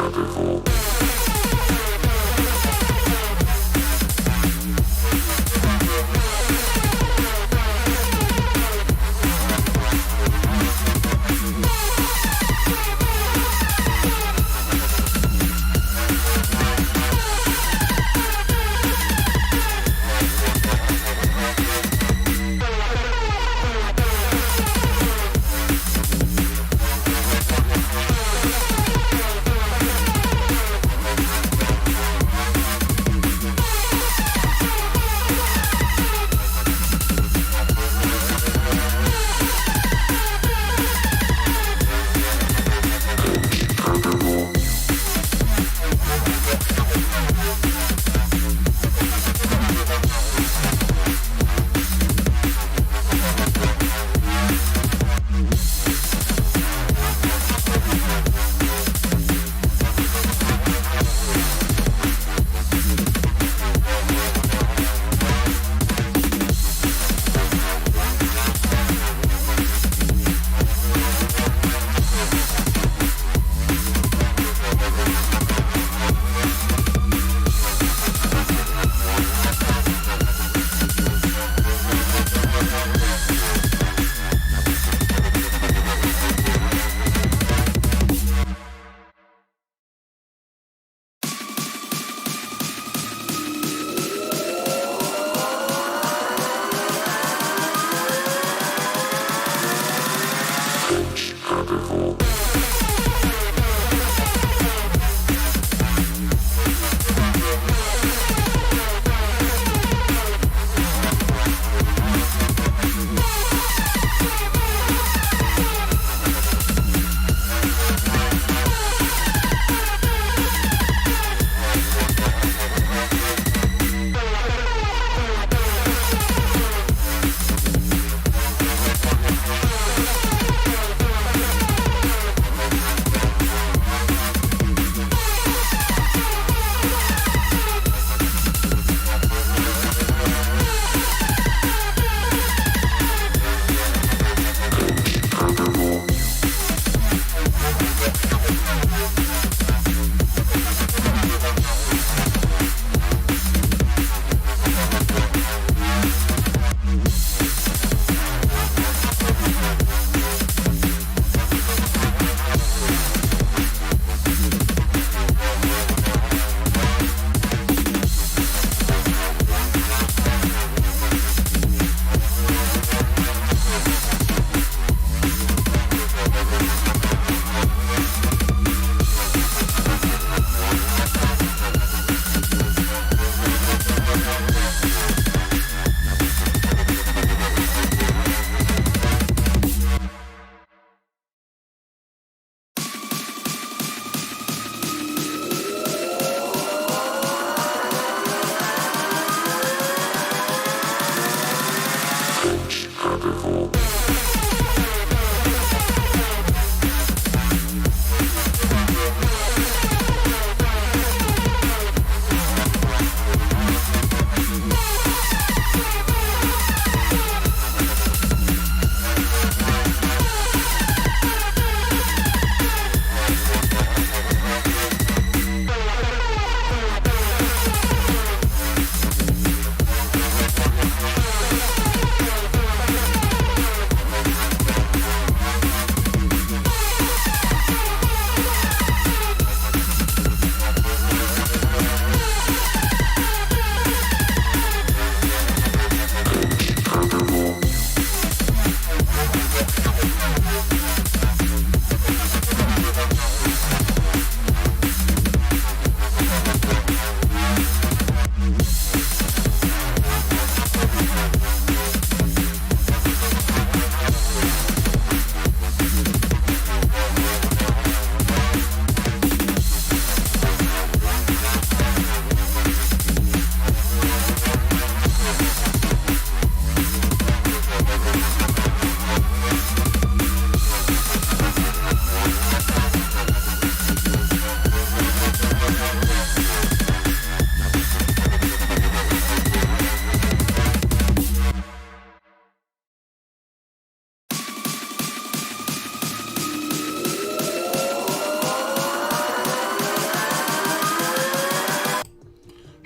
Herbivore.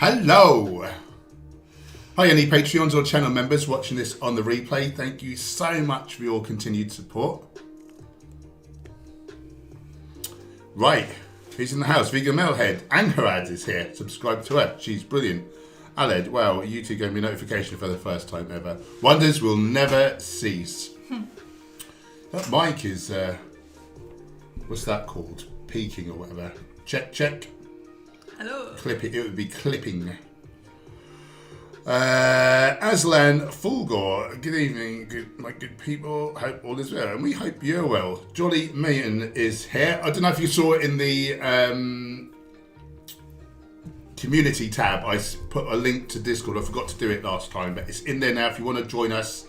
Hello! Hi, any Patreons or channel members watching this on the replay. Thank you so much for your continued support. Right, who's in the house? Vegan Metalhead. Anharad is here. Subscribe to her. She's brilliant. Aled, wow, YouTube gave me a notification for the first time ever. Wonders will never cease. That mic is, what's that called? Peaking or whatever. Check, check. Hello. Clip it would be clipping. Aslan Fulgore, good evening, my good people. Hope all is well, and we hope you're well. Jolly Mayan is here. I don't know if you saw it in the community tab. I put a link to Discord. I forgot to do it last time, but it's in there now if you want to join us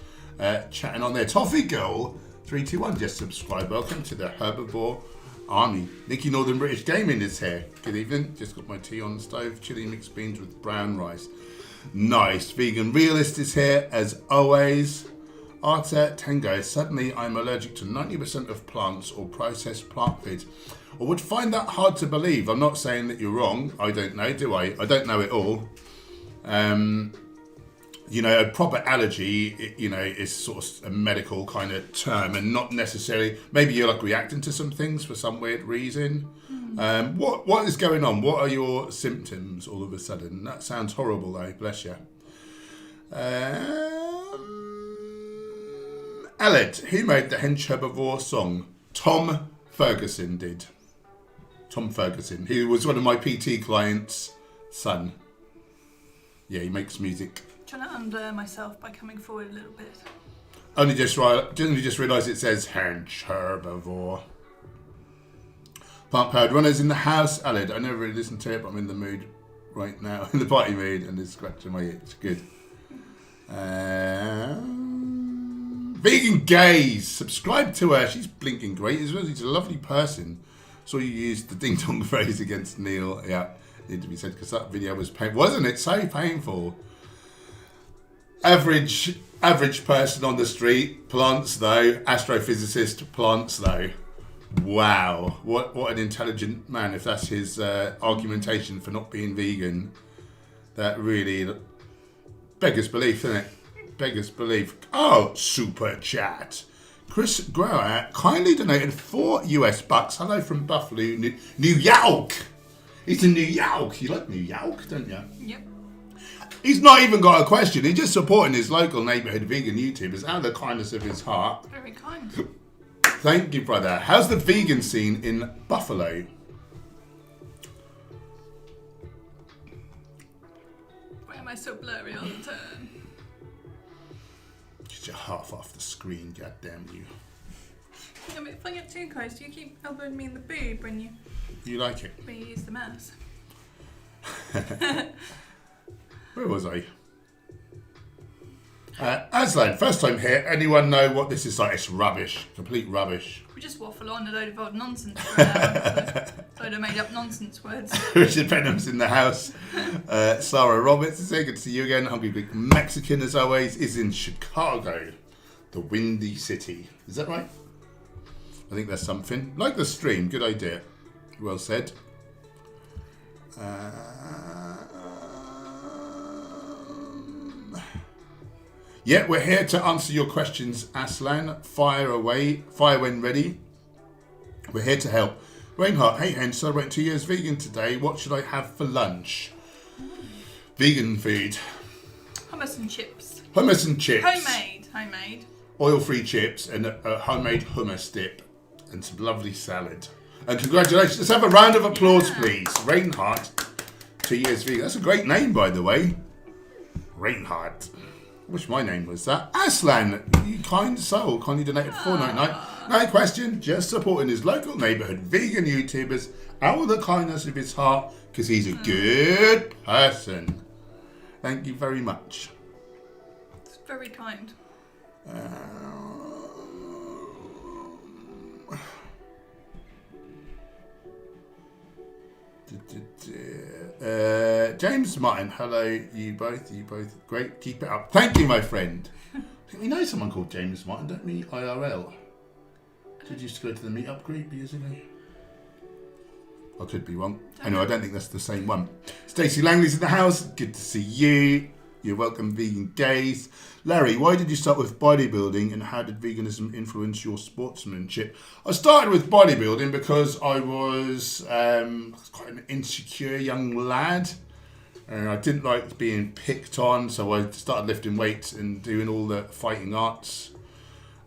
chatting on there. Toffee Girl 321, just subscribe. Welcome to the Herbivore Army. Nicky Northern British Gaming is here. Good evening. Just got my tea on the stove. Chili mixed beans with brown rice. Nice. Vegan Realist is here as always. Arta Tango. Suddenly I'm allergic to 90% of plants or processed plant foods. I would find that hard to believe. I'm not saying that you're wrong. I don't know, do I? I don't know it all. You know, a proper allergy, you know, is sort of a medical kind of term and not necessarily, maybe you're like reacting to some things for some weird reason. What is going on? What are your symptoms all of a sudden? That sounds horrible though, bless you. Aled, who made the Hench Herbivore song? Tom Ferguson did. Tom Ferguson. He was one of my PT clients' son. Yeah, he makes music. Trying to undo myself by coming forward a little bit. Only just realised it says Hench Herbivore. Plant Powered Runners in the house. Aled, I never really listened to it, but I'm in the mood right now. In the party mood, and it's scratching my itch. Good. Vegan Gaze. Subscribe to her. She's blinking great as well. She's a lovely person. Saw you use the ding dong phrase against Neil. Yeah, need to be said because that video was painful. Wasn't it? So painful. Average person on the street, plants though. Astrophysicist, plants though. Wow, what an intelligent man. If that's his argumentation for not being vegan, that really beggars belief, doesn't it? Beggars belief. Oh, super chat. Chris Grower kindly donated $4 Hello from Buffalo, New York. He's in New York. You like New York, don't you? Yep. He's not even got a question. He's just supporting his local neighbourhood vegan YouTubers out of the kindness of his heart. Very kind. Thank you, brother. How's the vegan scene in Buffalo? Why am I so blurry all the time? Get your half off the screen, goddamn you. Yeah, but if I get too close, you keep elbowing me in the boob when you... You like it? When you use the mouse. Where was I? Aslan, first time here. Anyone know what this is like? It's rubbish. Complete rubbish. We just waffle on a load of old nonsense for an hour. A load of made up nonsense words. Richard Benham's in the house. Sarah Roberts is here. Good to see you again. Hungry Big Mexican, as always, is in Chicago. The Windy City. Is that right? I think that's something. Like the stream. Good idea. Well said. Yeah, we're here to answer your questions, Aslan. Fire away. Fire when ready. We're here to help. Reinhardt, hey Hench, celebrating 2 years vegan today. What should I have for lunch? Vegan food. Hummus and chips. Hummus and chips. Homemade. Oil-free chips and a homemade hummus dip. And some lovely salad. And congratulations. Let's have a round of applause, please. Reinhardt, 2 years vegan. That's a great name, by the way. Reinhardt. I wish my name was that. Aslan, you kind soul, kindly donated $4.99. No question, just supporting his local neighbourhood vegan YouTubers out of the kindness of his heart because he's a good person. Thank you very much. It's very kind. James Martin, hello, you both, great, keep it up. Thank you, my friend. I think we know someone called James Martin, don't we? IRL. Did you used to go to the meetup group years ago? I could be wrong. Anyway, I don't think that's the same one. Stacey Langley's in the house. Good to see you. You're welcome, vegan gays. Larry, why did you start with bodybuilding and how did veganism influence your sportsmanship? I started with bodybuilding because I was quite an insecure young lad. And I didn't like being picked on, so I started lifting weights and doing all the fighting arts.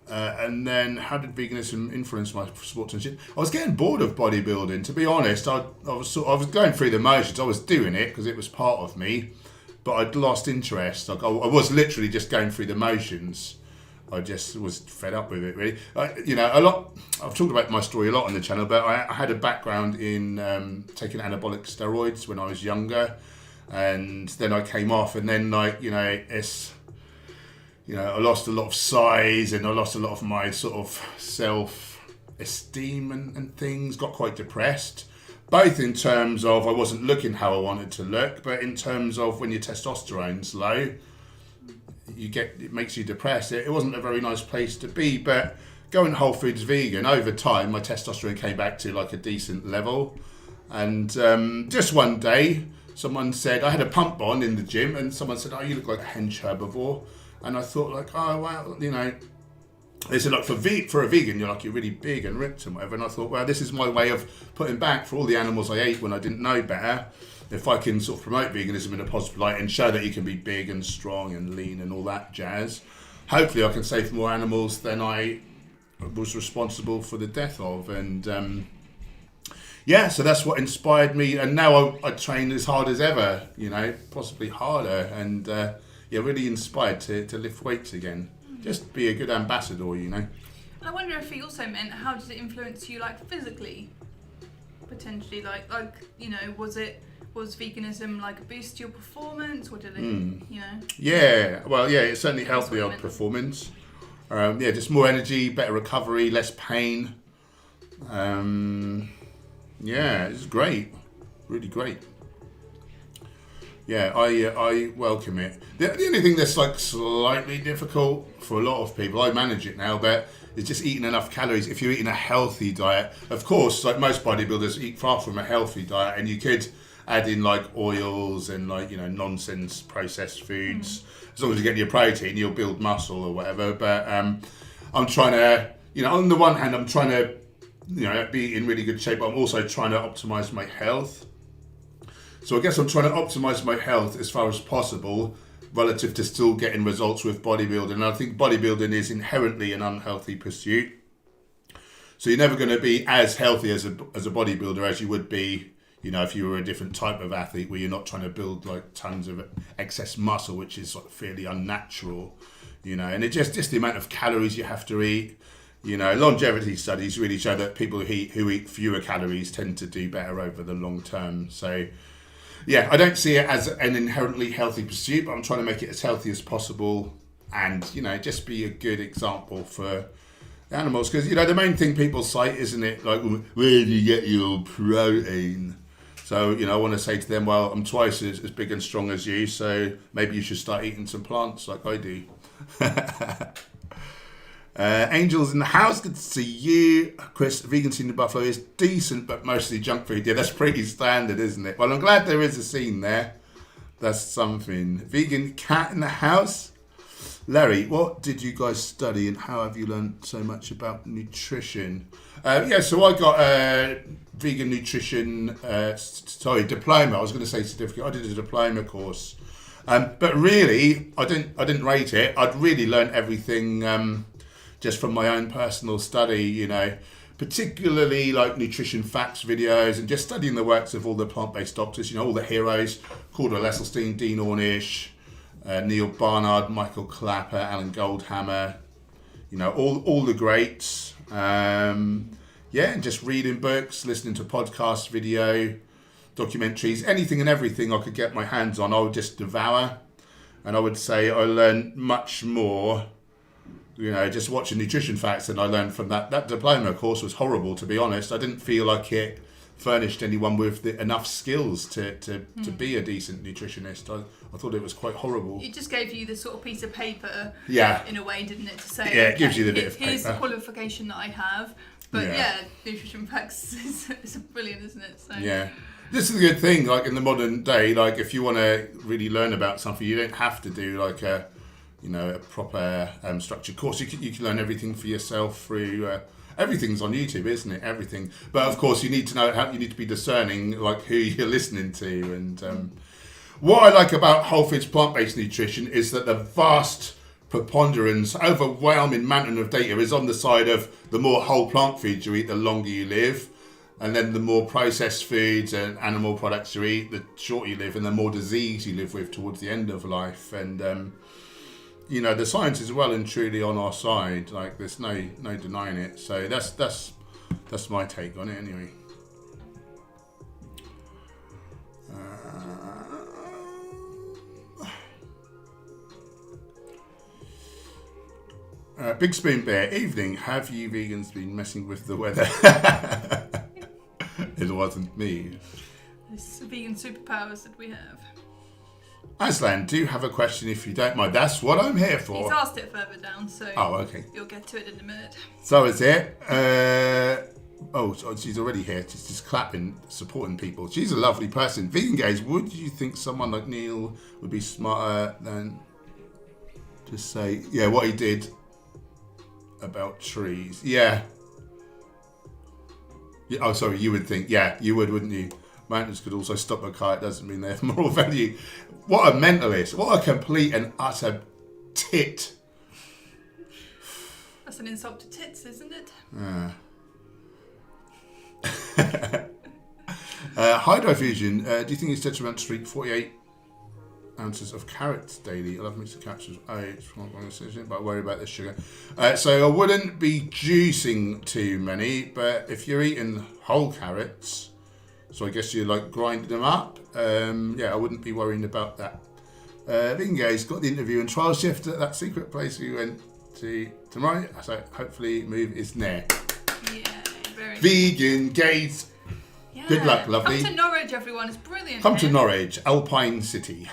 And then how did veganism influence my sportsmanship? I was getting bored of bodybuilding, to be honest. I was going through the motions. I was doing it because it was part of me, but I'd lost interest. Like I was literally just going through the motions. I just was fed up with it, really. I've talked about my story a lot on the channel, but I had a background in taking anabolic steroids when I was younger, and then I came off, and then I lost a lot of size and I lost a lot of my sort of self-esteem and things, got quite depressed, both in terms of I wasn't looking how I wanted to look, but in terms of when your testosterone's low, it makes you depressed. It wasn't a very nice place to be, but going whole foods vegan, over time, my testosterone came back to like a decent level. And just one day, someone said, I had a pump on in the gym and someone said, oh, you look like a Hench Herbivore. And I thought like, oh, well, they said like for a vegan, you're really big and ripped and whatever. And I thought, well, this is my way of putting back for all the animals I ate when I didn't know better. If I can sort of promote veganism in a positive light and show that you can be big and strong and lean and all that jazz, hopefully I can save more animals than I was responsible for the death of. And so that's what inspired me. And now I train as hard as ever, possibly harder. And really inspired to lift weights again. Just be a good ambassador, I wonder if he also meant, how did it influence you, like, physically? Potentially, was veganism like a boost to your performance, or did it, Yeah, well, yeah, it certainly helped the old performance. Just more energy, better recovery, less pain. It's great, really great. Yeah, I welcome it. The only thing that's like slightly difficult for a lot of people, I manage it now, but it's just eating enough calories. If you're eating a healthy diet, of course, like most bodybuilders eat far from a healthy diet, and you could add in like oils and nonsense processed foods. As long as you get your protein, you'll build muscle or whatever. But I'm trying to, on the one hand, I'm trying to, be in really good shape, but I'm also trying to optimize my health. So I guess I'm trying to optimize my health as far as possible relative to still getting results with bodybuilding. And I think bodybuilding is inherently an unhealthy pursuit. So you're never going to be as healthy as a bodybuilder as you would be, if you were a different type of athlete where you're not trying to build like tons of excess muscle, which is sort of fairly unnatural, and it just the amount of calories you have to eat. Longevity studies really show that people who eat fewer calories tend to do better over the long term. So yeah, I don't see it as an inherently healthy pursuit, but I'm trying to make it as healthy as possible and, just be a good example for animals. Because, the main thing people cite, isn't it, like, where do you get your protein? So, I want to say to them, well, I'm twice as big and strong as you, so maybe you should start eating some plants like I do. Angel's in the house, good to see you. Chris, vegan scene in Buffalo is decent, but mostly junk food. Yeah, that's pretty standard, isn't it? Well, I'm glad there is a scene there. That's something. Vegan cat in the house. Larry, what did you guys study and how have you learned so much about nutrition? So I got a vegan nutrition, diploma. I was going to say certificate. I did a diploma course. But really, I didn't rate it. I'd really learned everything just from my own personal study, particularly like nutrition facts videos and just studying the works of all the plant-based doctors, all the heroes, Cordell Esselstyn, Dean Ornish, Neil Barnard, Michael Clapper, Alan Goldhammer, all the greats. And just reading books, listening to podcasts, video, documentaries, anything and everything I could get my hands on, I would just devour. And I would say I learned much more just watching nutrition facts than I learned from that. That diploma course was horrible, to be honest. I didn't feel like it furnished anyone with enough skills to be a decent nutritionist. I thought it was quite horrible. It just gave you the sort of piece of paper, in a way, didn't it? To say, it gives you the bit of paper. Here's the qualification that I have. But yeah, nutrition facts is brilliant, isn't it? So. Yeah. This is a good thing, like in the modern day, like if you want to really learn about something, you don't have to do like a proper structured course. You can learn everything for yourself through, everything's on YouTube, isn't it? Everything. But of course you need to know you need to be discerning like who you're listening to. And what I like about whole foods plant-based nutrition is that the vast preponderance, overwhelming mountain of data is on the side of the more whole plant foods you eat, the longer you live. And then the more processed foods and animal products you eat, the shorter you live, and the more disease you live with towards the end of life. And the science is well and truly on our side. Like there's no denying it. So that's my take on it anyway. Big Spoon Bear, evening. Have you vegans been messing with the weather? It wasn't me. It's vegan superpowers that we have. Aslan, do you have a question if you don't mind? That's what I'm here for. He's asked it further down, so okay. You'll get to it in a minute. So is it. So she's already here. She's just clapping, supporting people. She's a lovely person. Vegan guys, would you think someone like Neil would be smarter than to say, what he did about trees? Yeah. Oh, sorry, you would think. Yeah, you would, wouldn't you? Mountains could also stop a car. It doesn't mean they have moral value. What a mentalist. What a complete and utter tit. That's an insult to tits, isn't it? Hydrofusion. Do you think it's detrimental to eat 48 ounces of carrots daily? I love mixed capsules. But I worry about the sugar. So I wouldn't be juicing too many, but if you're eating whole carrots, so I guess you're like grinding them up, I wouldn't be worrying about that. Vegan guys got the interview and trial shift at that secret place we went to tomorrow, so hopefully move is near. Yeah, very Vegan gays. Yeah. Good luck, lovely. Come to Norwich, everyone. It's brilliant. Come to Norwich, Alpine City.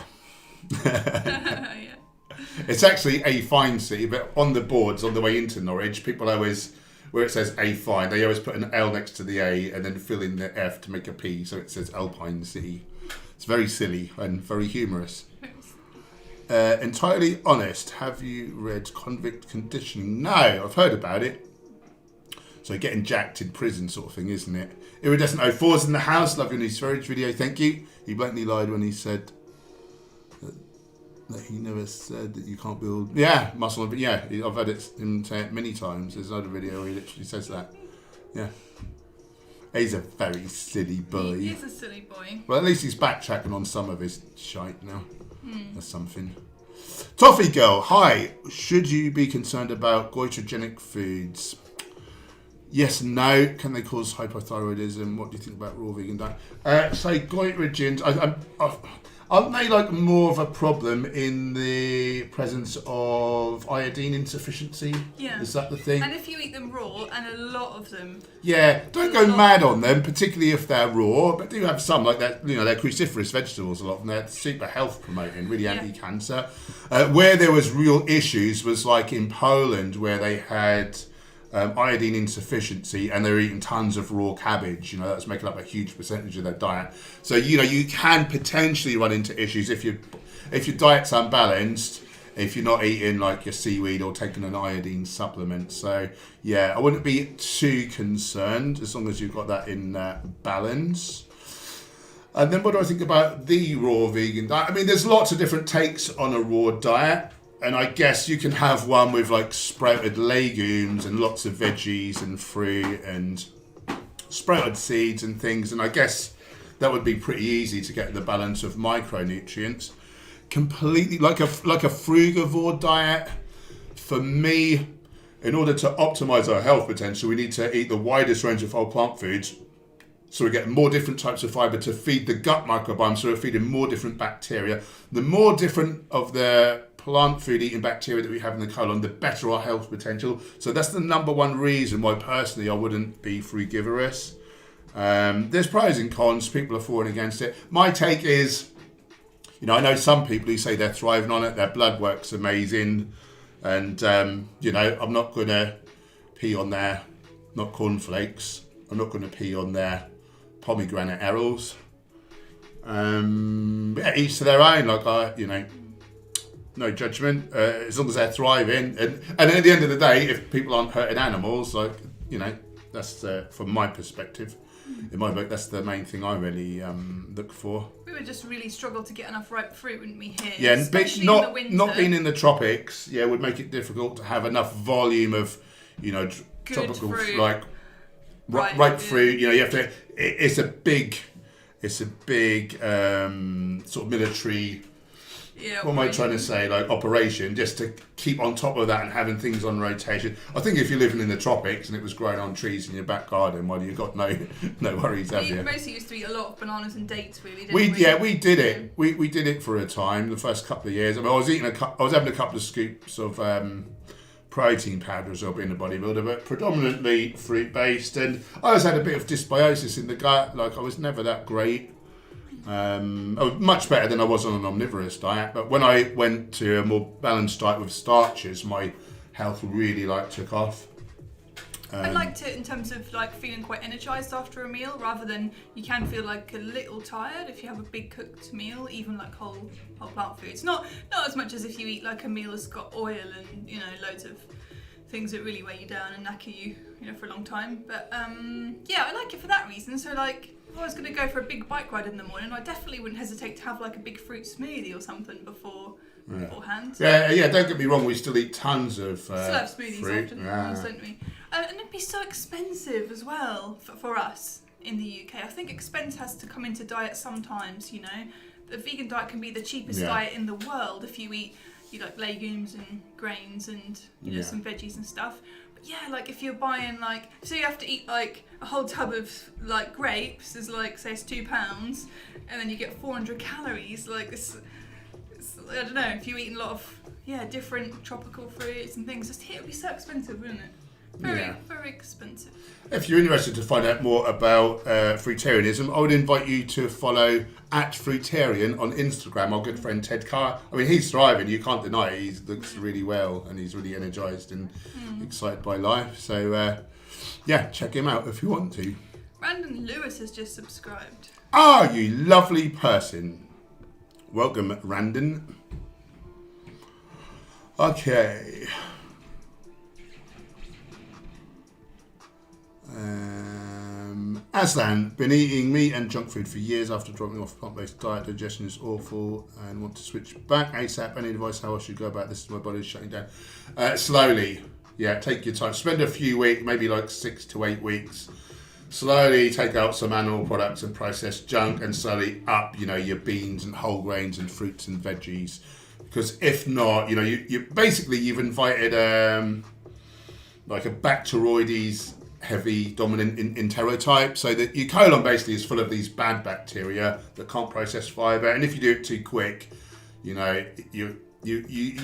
Yeah. It's actually a fine city, but on the boards on the way into Norwich, people always, where it says A fine, they always put an L next to the A and then fill in the F to make a P, so it says Alpine City. It's very silly and very humorous. Entirely honest, have you read Convict Conditioning? No, I've heard about it. So getting jacked in prison sort of thing, isn't it? Iridescent 04's in the house. Love your new storage video. Thank you. He blatantly lied when he said that he never said that you can't build muscle. But I've heard him say it many times. There's another video where he literally says that. Yeah. He's a very silly boy. He is a silly boy. Well, at least he's backtracking on some of his shite now. That's something. Toffee Girl, hi. Should you be concerned about goitrogenic foods? Yes and no. Can they cause hypothyroidism? What do you think about raw vegan diet? So goitrogens, aren't they like more of a problem in the presence of iodine insufficiency? Yeah. Is that the thing? And if you eat them raw, and a lot of them. Yeah, don't go mad on them, particularly if they're raw, but do have some, like that, they're cruciferous vegetables, a lot of them. They're super health promoting, really anti-cancer. Where there was real issues was like in Poland, where they had iodine insufficiency and they're eating tons of raw cabbage. That's making up a huge percentage of their diet. So you can potentially run into issues if your diet's unbalanced, if you're not eating like your seaweed or taking an iodine supplement. So I wouldn't be too concerned as long as you've got that in balance. And then what do I think about the raw vegan diet? I mean, there's lots of different takes on a raw diet. And I guess you can have one with like sprouted legumes and lots of veggies and fruit and sprouted seeds and things. And I guess that would be pretty easy to get the balance of micronutrients. Completely like a frugivore diet. For me, in order to optimize our health potential, we need to eat the widest range of whole plant foods. So we get more different types of fiber to feed the gut microbiome. So we're feeding more different bacteria. The more different of the plant food eating bacteria that we have in the colon, the better our health potential. So that's the number one reason why personally I wouldn't be frugivorous. There's pros and cons. People are for and against it. My take is, I know some people who say they're thriving on it. Their blood work's amazing. And, I'm not going to pee on their not cornflakes. I'm not going to pee on their pomegranate arrows. Yeah, each to their own. Like no judgment. As long as they're thriving, and at the end of the day, if people aren't hurting animals, like that's from my perspective. In my book, that's the main thing I really look for. We would just really struggle to get enough ripe fruit, wouldn't we? Here, yeah, especially not in the winter. Not being in the tropics, would make it difficult to have enough volume of, tropical fruit. like ripe fruit. You have to. It's a big sort of military. Yeah, what am I trying to say? Like operation, just to keep on top of that and having things on rotation. I think if you're living in the tropics and it was growing on trees in your back garden, well, you've got no worries, have you? We mostly used to eat a lot of bananas and dates, really. We did it. We did it for a time. The first couple of years, I was having a couple of scoops of protein powder as well, being a bodybuilder, but predominantly fruit based. And I always had a bit of dysbiosis in the gut. Like I was never that great. I was much better than I was on an omnivorous diet, but when I went to a more balanced diet with starches, my health really took off. I liked it in terms of feeling quite energized after a meal, rather than you can feel a little tired if you have a big cooked meal, even whole plant foods. Not as much as if you eat a meal that's got oil and loads of things that really weigh you down and knacker you for a long time. But I like it for that reason. So if I was going to go for a big bike ride in the morning, I definitely wouldn't hesitate to have a big fruit smoothie or something beforehand. Yeah, don't get me wrong, we still eat tons of still have smoothies fruit. afterwards, don't we? And it'd be so expensive as well for us in the UK. I think expense has to come into diet sometimes, The vegan diet can be the cheapest diet in the world if you eat legumes and grains and some veggies and stuff. But if you're buying so you have to eat a whole tub of grapes is say it's £2, and then you get 400 calories. It's I don't know, if you're eating a lot of different tropical fruits and things, it would be so expensive, wouldn't it? Very expensive. If you're interested to find out more about fruitarianism, I would invite you to follow @Fruitarian on Instagram. Our good friend Ted Carr. I mean, he's thriving. You can't deny it. He looks really well, and he's really energised and excited by life. So, check him out if you want to. Brandon Lewis has just subscribed. Ah, you lovely person. Welcome, Randon. Okay. Aslan, been eating meat and junk food for years after dropping off a plant-based diet. Digestion is awful and want to switch back ASAP. Any advice how I should go about this? My body's shutting down. Slowly. Yeah, take your time. Spend a few weeks, maybe 6 to 8 weeks. Slowly take out some animal products and processed junk, and slowly up, your beans and whole grains and fruits and veggies. Because if not, you've invited a Bacteroides heavy dominant enterotype, so that your colon basically is full of these bad bacteria that can't process fiber, and if you do it too quick, you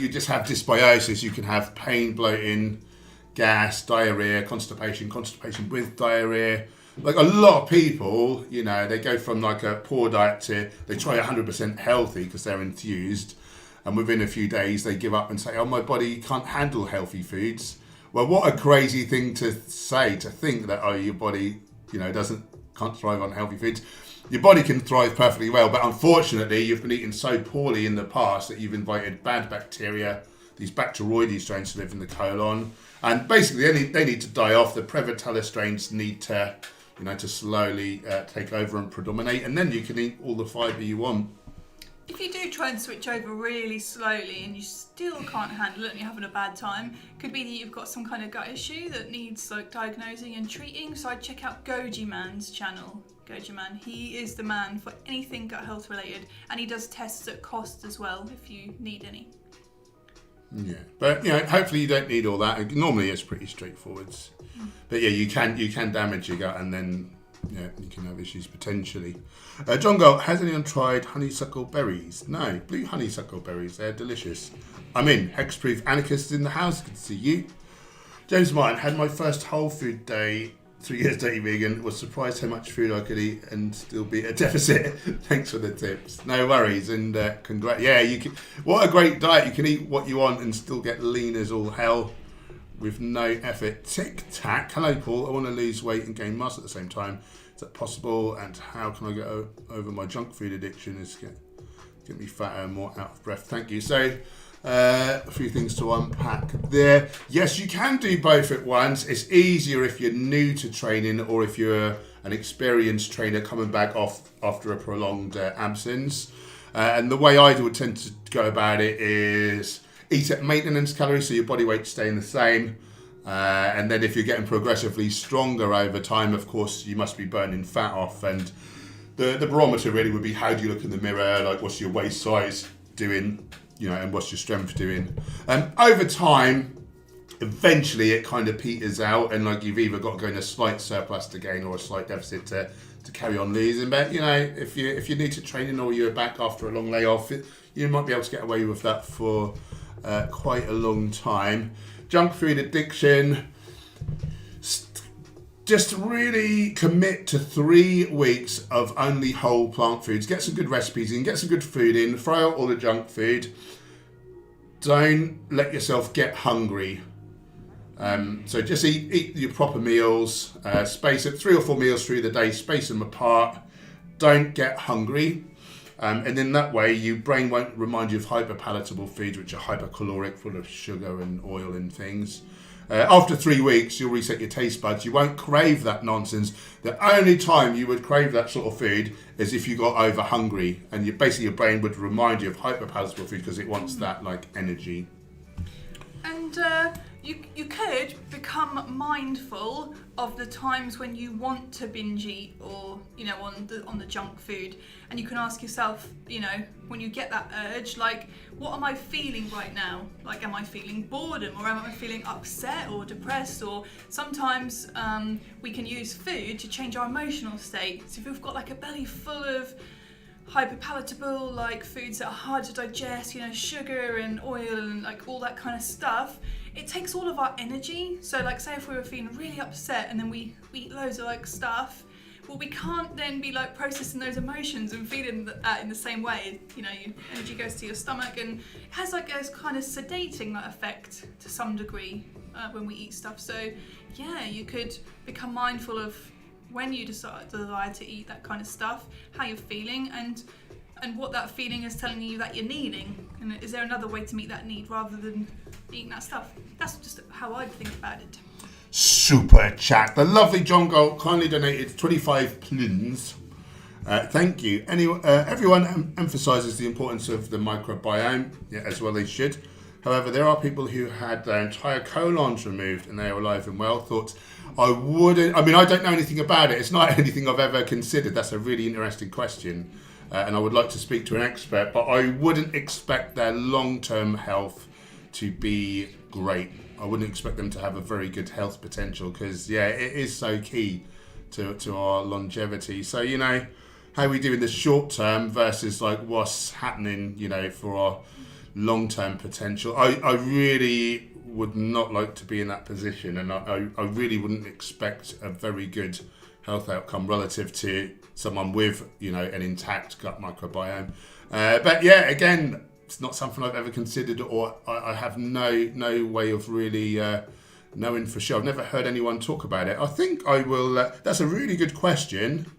just have dysbiosis. You can have pain, bloating, gas, diarrhea, constipation with diarrhea. A lot of people, they go from a poor diet to they try 100% healthy because they're enthused, and within a few days they give up and say, oh, my body can't handle healthy foods. Well, what a crazy thing to say, to think that, your body, can't thrive on healthy foods. Your body can thrive perfectly well, but unfortunately, you've been eating so poorly in the past that you've invited bad bacteria, these Bacteroides strains, to live in the colon. And basically, they need to die off. The Prevotella strains need to, to slowly take over and predominate, and then you can eat all the fibre you want. If you do try and switch over really slowly and you still can't handle it and you're having a bad time, could be that you've got some kind of gut issue that needs diagnosing and treating. So I'd check out Goji Man's channel. Goji Man, he is the man for anything gut health related, and he does tests at cost as well if you need any. Yeah, but hopefully you don't need all that. Normally it's pretty straightforward. But you can damage your gut, and then you can have issues potentially. John Gold, has anyone tried honeysuckle berries? No, blue honeysuckle berries, they're delicious. I'm in. Hexproof anarchist in the house, good to see you. James Martin, had my first whole food day, 3 years dating vegan, was surprised how much food I could eat and still be at a deficit. Thanks for the tips. No worries, and congrats. Yeah, you can. What a great diet. You can eat what you want and still get lean as all hell. with no effort. Tic Tac. Hello, Paul. I want to lose weight and gain muscle at the same time. Is that possible? And how can I get over my junk food addiction? Is get me fatter and more out of breath. Thank you. So, a few things to unpack there. Yes, you can do both at once. It's easier if you're new to training or if you're an experienced trainer coming back off after a prolonged absence. And the way I would tend to go about it is eat at maintenance calories, so your body weight's staying the same. And then if you're getting progressively stronger over time, of course, you must be burning fat off. And the barometer really would be, how do you look in the mirror? Like, what's your waist size doing? And what's your strength doing? Over time, eventually it kind of peters out, and like you've either got to go in a slight surplus to gain or a slight deficit to carry on losing. But if you're new to training or you're back after a long layoff, you might be able to get away with that for quite a long time. Junk food addiction. Just really commit to 3 weeks of only whole plant foods. Get some good recipes in, get some good food in, throw out all the junk food. Don't let yourself get hungry. So just eat your proper meals, space it 3 or 4 meals through the day, space them apart. Don't get hungry. And in that way, your brain won't remind you of hyperpalatable foods, which are hypercaloric, full of sugar and oil and things. After 3 weeks, you'll reset your taste buds. You won't crave that nonsense. The only time you would crave that sort of food is if you got over hungry, and your brain would remind you of hyperpalatable food because it wants that like energy. And you could become mindful of the times when you want to binge eat or on the junk food, and you can ask yourself, when you get that urge, like, what am I feeling right now? Like, am I feeling boredom, or am I feeling upset or depressed? Or sometimes we can use food to change our emotional state. So if we've got like a belly full of hyperpalatable like foods that are hard to digest, sugar and oil and like all that kind of stuff, it takes all of our energy. So like, say if we were feeling really upset and then we eat loads of like stuff, well, we can't then be like processing those emotions and feeling that in the same way. Your energy goes to your stomach, and it has like a kind of sedating like effect to some degree when we eat stuff. So yeah, you could become mindful of when you desire to eat that kind of stuff, how you're feeling, and what that feeling is telling you that you're needing. And is there another way to meet that need rather than eating that stuff? That's just how I think about it. Super chat. The lovely John Gold kindly donated 25 plins. Thank you. Anyway, everyone emphasises the importance of the microbiome, as well they should. However, there are people who had their entire colons removed and they are alive and well. Thoughts? I don't know anything about it. It's not anything I've ever considered. That's a really interesting question. And I would like to speak to an expert, but I wouldn't expect their long-term health to be great. I wouldn't expect them to have a very good health potential because, it is so key to our longevity. So, how we do in the short term versus like what's happening, for our long-term potential. I really would not like to be in that position, and I really wouldn't expect a very good health outcome relative to someone with, an intact gut microbiome. But again, it's not something I've ever considered, or I have no way of really knowing for sure. I've never heard anyone talk about it. I think I will. That's a really good question,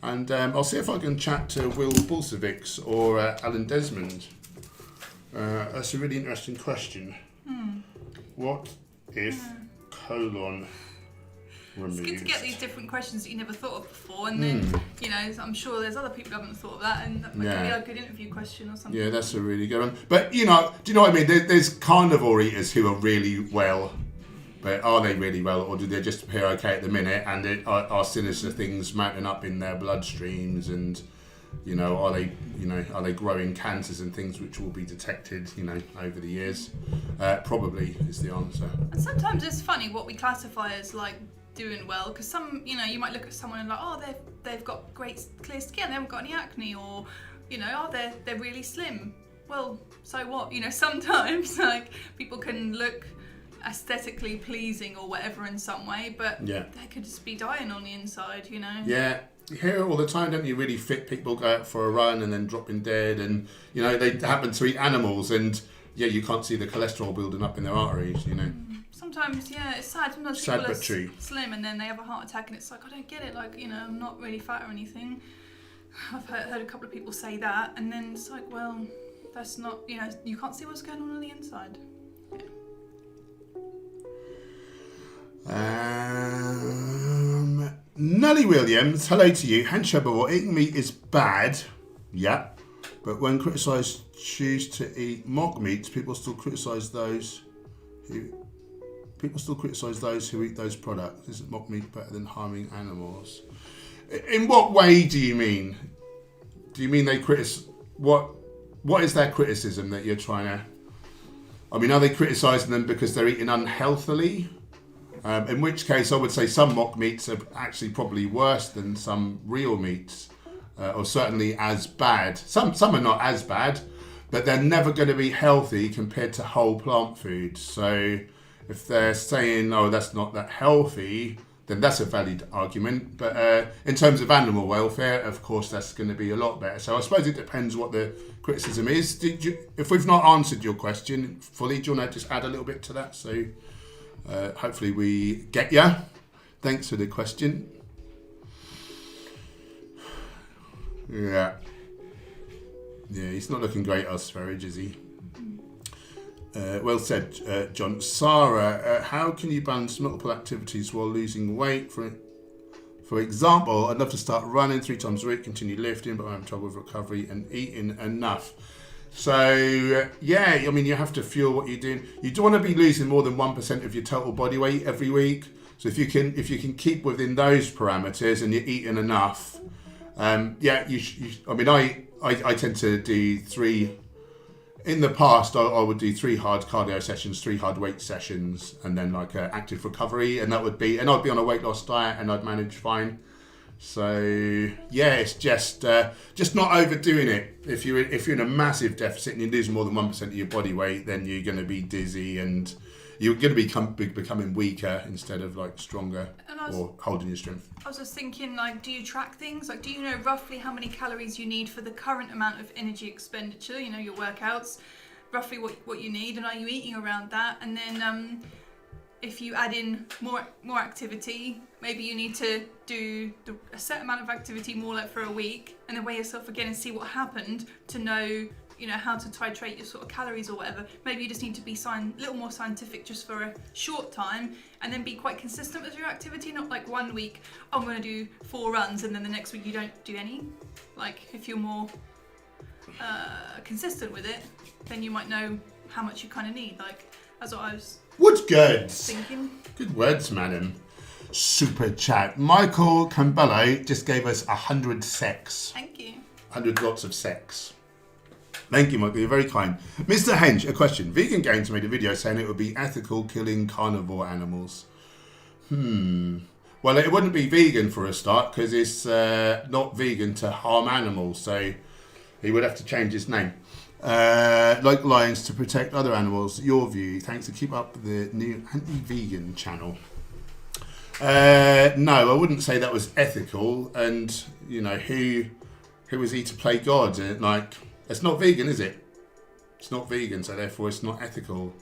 and I'll see if I can chat to Will Bulcevics or Alan Desmond. That's a really interesting question. What if colon removed? It's good to get these different questions that you never thought of before, and then I'm sure there's other people who haven't thought of that, and that might be a good interview question or something. Yeah, that's a really good one. But do you know what I mean? There's carnivore eaters who are really well, but are they really well, or do they just appear okay at the minute? And are sinister things mounting up in their bloodstreams, and are they growing cancers and things which will be detected, over the years? Probably is the answer. And sometimes it's funny what we classify as like doing well, because some, you might look at someone and like, they've got great clear skin, they haven't got any acne, or they're really slim. Well, so what? Sometimes like people can look aesthetically pleasing or whatever in some way, but they could just be dying on the inside. Yeah. You hear it all the time, don't you? Really fit people go out for a run and then dropping dead, and they happen to eat animals, and you can't see the cholesterol building up in their arteries, you know. Sometimes, yeah, it's sad. Sometimes Sad people but true. are slim and then they have a heart attack and it's like, I don't get it, like, you know, I'm not really fat or anything. I've heard a couple of people say that, and then it's like, well, that's not, you know, you can't see what's going on the inside. Nellie Williams, hello to you. Hench Herbivore, eating meat is bad, yeah, but when criticised choose to eat mock meats, people still criticise those who eat those products. Isn't mock meat better than harming animals? In what way do you mean? Do you mean they what is their criticism that you're trying to... I mean, are they criticising them because they're eating unhealthily? In which case, I would say some mock meats are actually probably worse than some real meats, or certainly as bad. Some are not as bad, but they're never going to be healthy compared to whole plant food. So if they're saying, oh, that's not that healthy, then that's a valid argument. But in terms of animal welfare, of course, that's going to be a lot better. So I suppose it depends what the criticism is. If we've not answered your question fully, do you want to just add a little bit to that? So hopefully we get ya. Thanks for the question. Yeah, he's not looking great, us Sverige, is he? Well said, John. Sarah, how can you balance multiple activities while losing weight? For example, I'd love to start running 3 times a week, continue lifting, but I'm having trouble with recovery and eating enough. So, I mean, you have to fuel what you're doing. You don't want to be losing more than 1% of your total body weight every week. So if you can keep within those parameters and you're eating enough, I mean, I tend to do 3. In the past, I would do 3 hard cardio sessions, 3 hard weight sessions, and then like active recovery, and I'd be on a weight loss diet, and I'd manage fine. So it's just not overdoing it. If you're in a massive deficit and you're losing more than 1% of your body weight, then you're going to be dizzy and you're going to be becoming weaker instead of like stronger or holding your strength. I was just thinking, like, do you track things? Like, do you know roughly how many calories you need for the current amount of energy expenditure? You know, your workouts, roughly what you need, and are you eating around that? And then if you add in more activity, maybe you need to do a set amount of activity more like for a week, and then weigh yourself again and see what happened to know, you know, how to titrate your sort of calories or whatever. Maybe you just need to be a little more scientific just for a short time, and then be quite consistent with your activity. Not like 1 week, I'm going to do 4 runs, and then the next week you don't do any. Like, if you're more consistent with it, then you might know how much you kind of need. Like, that's what I was thinking. Good words, madam. Super chat. Michael Campbello just gave us 100 sex. Thank you. 100 lots of sex. Thank you, Michael. You're very kind. Mr. Hench, a question. Vegan Games made a video saying it would be ethical killing carnivore animals. Well, it wouldn't be vegan for a start because it's not vegan to harm animals. So he would have to change his name. Like lions to protect other animals. Your view. Thanks to keep up the new anti-vegan channel. No, I wouldn't say that was ethical. And, you know, who was he to play God? Like, it's not vegan, is it? It's not vegan, so therefore it's not ethical.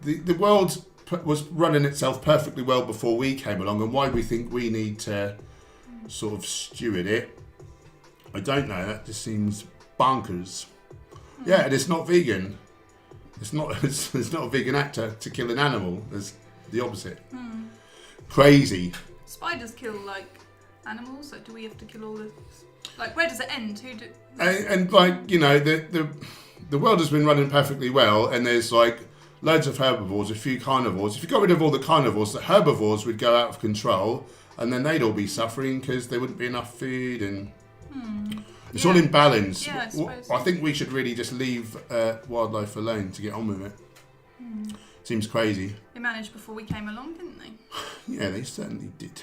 The world was running itself perfectly well before we came along, and why we think we need to sort of steward it, I don't know. That just seems bonkers. Yeah, and it's not vegan. It's not a vegan act to kill an animal. It's the opposite. Crazy. Spiders kill like animals. Like, do we have to kill all the? Like, where does it end? And like, you know, the world has been running perfectly well, and there's like loads of herbivores, a few carnivores. If you got rid of all the carnivores, the herbivores would go out of control, and then they'd all be suffering because there wouldn't be enough food, and it's all in balance. Yeah, I suppose. I think we should really just leave wildlife alone to get on with it. Seems crazy. They managed before we came along, didn't they? Yeah, they certainly did.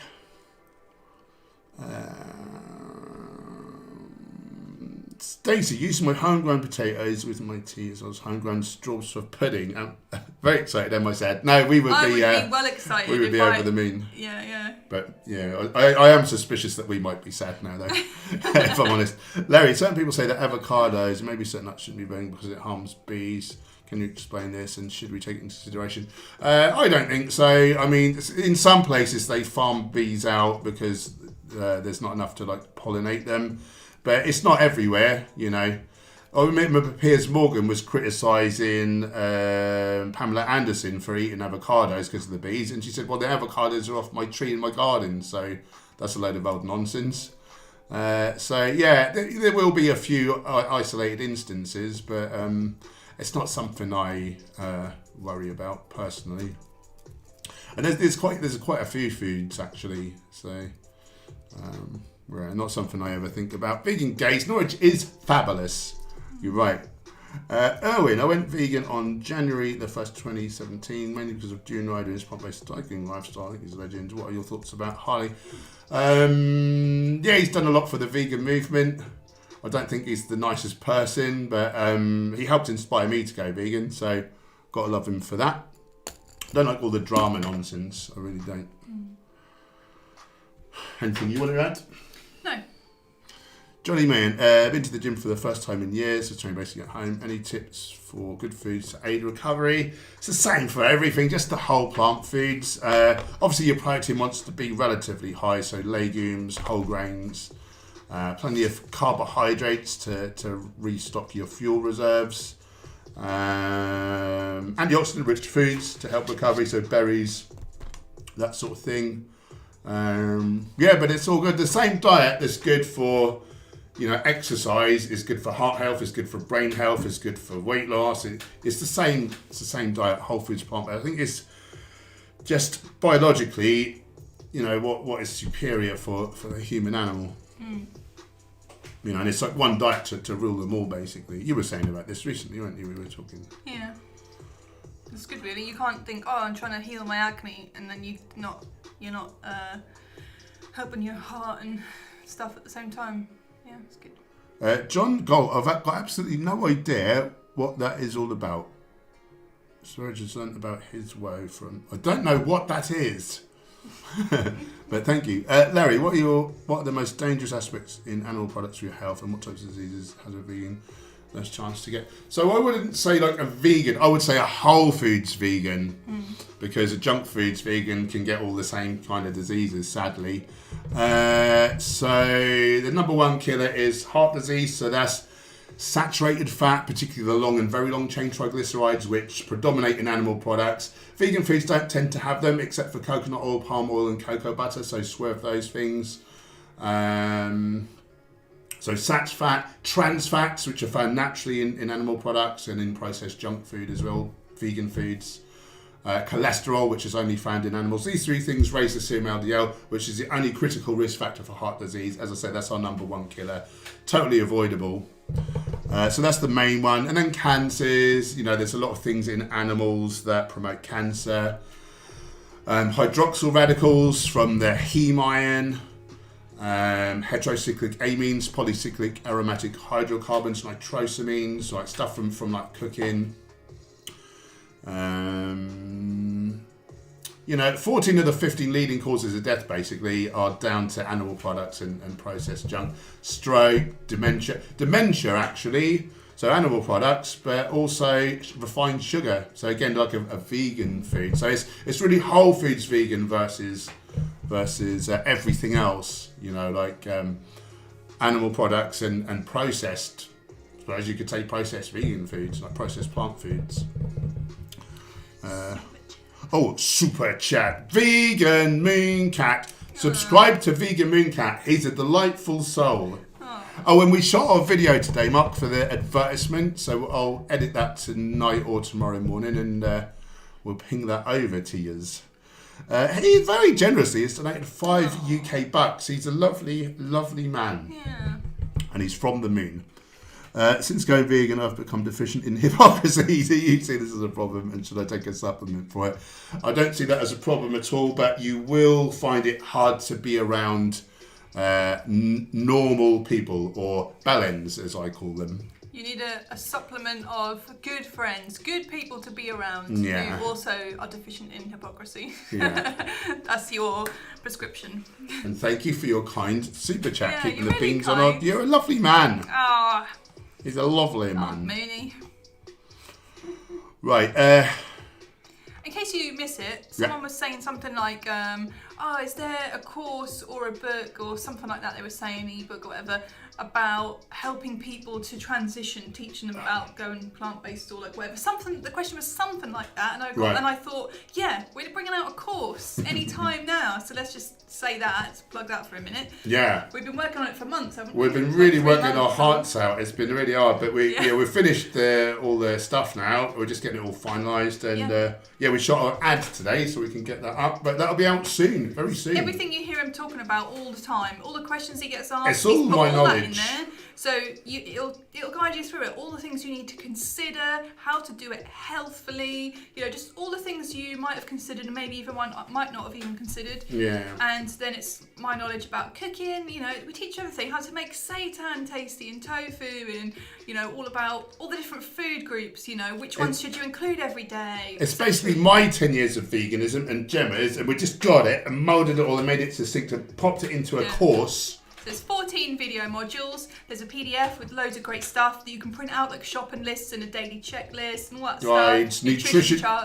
Stacey, using my homegrown potatoes with my tea as well as homegrown straws for pudding. I'm very excited, Emma said. No, we would be well excited. We would be over the moon. Yeah. But yeah, I am suspicious that we might be sad now, though, if I'm honest. Larry, certain people say that avocados, maybe certain nuts shouldn't be burning because it harms bees. Can you explain this, and should we take it into consideration? I don't think so. I mean, in some places they farm bees out because there's not enough to pollinate them. But it's not everywhere, you know. I remember Piers Morgan was criticising Pamela Anderson for eating avocados because of the bees. And she said, well, the avocados are off my tree in my garden. So that's a load of old nonsense. There will be a few isolated instances. But it's not something I worry about personally. And there's quite a few foods, actually. So... Right, not something I ever think about. Vegan gays, Norwich is fabulous. You're right. Erwin, I went vegan on January the 1st, 2017, mainly because of June Ryder and his plant-based cycling lifestyle. I think he's a legend. What are your thoughts about Harley? He's done a lot for the vegan movement. I don't think he's the nicest person, but he helped inspire me to go vegan, so gotta love him for that. I don't like all the drama nonsense. I really don't. Anything you want to add? No. Johnny Mayan, been to the gym for the first time in years, so train basically at home. Any tips for good foods to aid recovery? It's the same for everything, just the whole plant foods. Obviously your protein wants to be relatively high, so legumes, whole grains, plenty of carbohydrates to restock your fuel reserves. Antioxidant-rich foods to help recovery, so berries, that sort of thing. But it's all good. The same diet that's good for, exercise is good for heart health, is good for brain health, is good for weight loss. It's the same diet, whole foods, plant-based. I think it's just biologically, what is superior for the human animal. And it's like one diet to rule them all, basically. You were saying about this recently, weren't you? We were talking. Yeah. It's good, really. You can't think, I'm trying to heal my acne, and then you're not helping your heart and stuff at the same time. Yeah, it's good. John Gold, I've got absolutely no idea what that is all about. Swearage has learnt about his woe from... I don't know what that is. But thank you. Larry, what are the most dangerous aspects in animal products for your health, and what types of diseases has a vegan less chance to get? So I wouldn't say like a vegan, I would say a whole foods vegan, because a junk foods vegan can get all the same kind of diseases, sadly. So the number one killer is heart disease, so that's saturated fat, particularly the long and very long chain triglycerides, which predominate in animal products. Vegan foods don't tend to have them, except for coconut oil, palm oil and cocoa butter, so swerve those things. So sats fat, trans fats, which are found naturally in animal products and in processed junk food as well, vegan foods. Cholesterol, which is only found in animals. These three things raise the serum LDL, which is the only critical risk factor for heart disease. As I said, that's our number one killer. Totally avoidable. So that's the main one. And then cancers, there's a lot of things in animals that promote cancer. Hydroxyl radicals from the heme iron. Heterocyclic amines, polycyclic aromatic hydrocarbons, nitrosamines, like stuff from like cooking. 14 of the 15 leading causes of death basically are down to animal products and processed junk. Stroke, dementia actually, so animal products, but also refined sugar. So again, like a vegan food. So it's really whole foods vegan versus everything else. Animal products and processed. I suppose you could say processed vegan foods, like processed plant foods. Super chat. Vegan Mooncat. Subscribe to Vegan Mooncat. He's a delightful soul. And we shot our video today, Mark, for the advertisement. So I'll edit that tonight or tomorrow morning and we'll ping that over to yous. He very generously has donated 5 UK bucks. He's a lovely, lovely man. Yeah. And he's from the moon. Since going vegan, I've become deficient in hypocrisy. Do you see this as a problem, and should I take a supplement for it? I don't see that as a problem at all, but you will find it hard to be around normal people, or bellends as I call them. You need a supplement of good friends, good people to be around Yeah. who also are deficient in hypocrisy. Yeah. That's your prescription. And thank you for your kind super chat, Yeah, keeping you're the really beans on our... kind. You're a lovely man. Ah, He's a lovely oh, man. Mooney. Right, In case you miss it, someone was saying something like, is there a course or a book or something like that, they were saying, ebook or whatever, about helping people to transition, teaching them about going plant-based or like whatever. Something. The question was something like that, and I thought, yeah, we're bringing out a course anytime now, so let's just say that, plug that for a minute. yeah. We've been working on it for months, haven't we? We've been really Like 3 working our months, hearts out. It's been really hard, but we've finished all the stuff now. We're just getting it all finalised, and we shot our ad today, so we can get that up. But that'll be out soon, very soon. Everything you hear him talking about all the time, all the questions he gets asked, It's all he's put my all that in knowledge. there. So it'll guide you through it. All the things you need to consider, how to do it healthfully. Just all the things you might have considered, and maybe even might not have even considered. Yeah. And then it's my knowledge about cooking. We teach everything: how to make seitan tasty and tofu, and all about all the different food groups. Which ones should you include every day? It's basically my 10 years of veganism and Gemma's, and we just got it and moulded it all and made it succinct and popped it into a course. There's 14 video modules. There's a PDF with loads of great stuff that you can print out, like shopping lists and a daily checklist and all that stuff.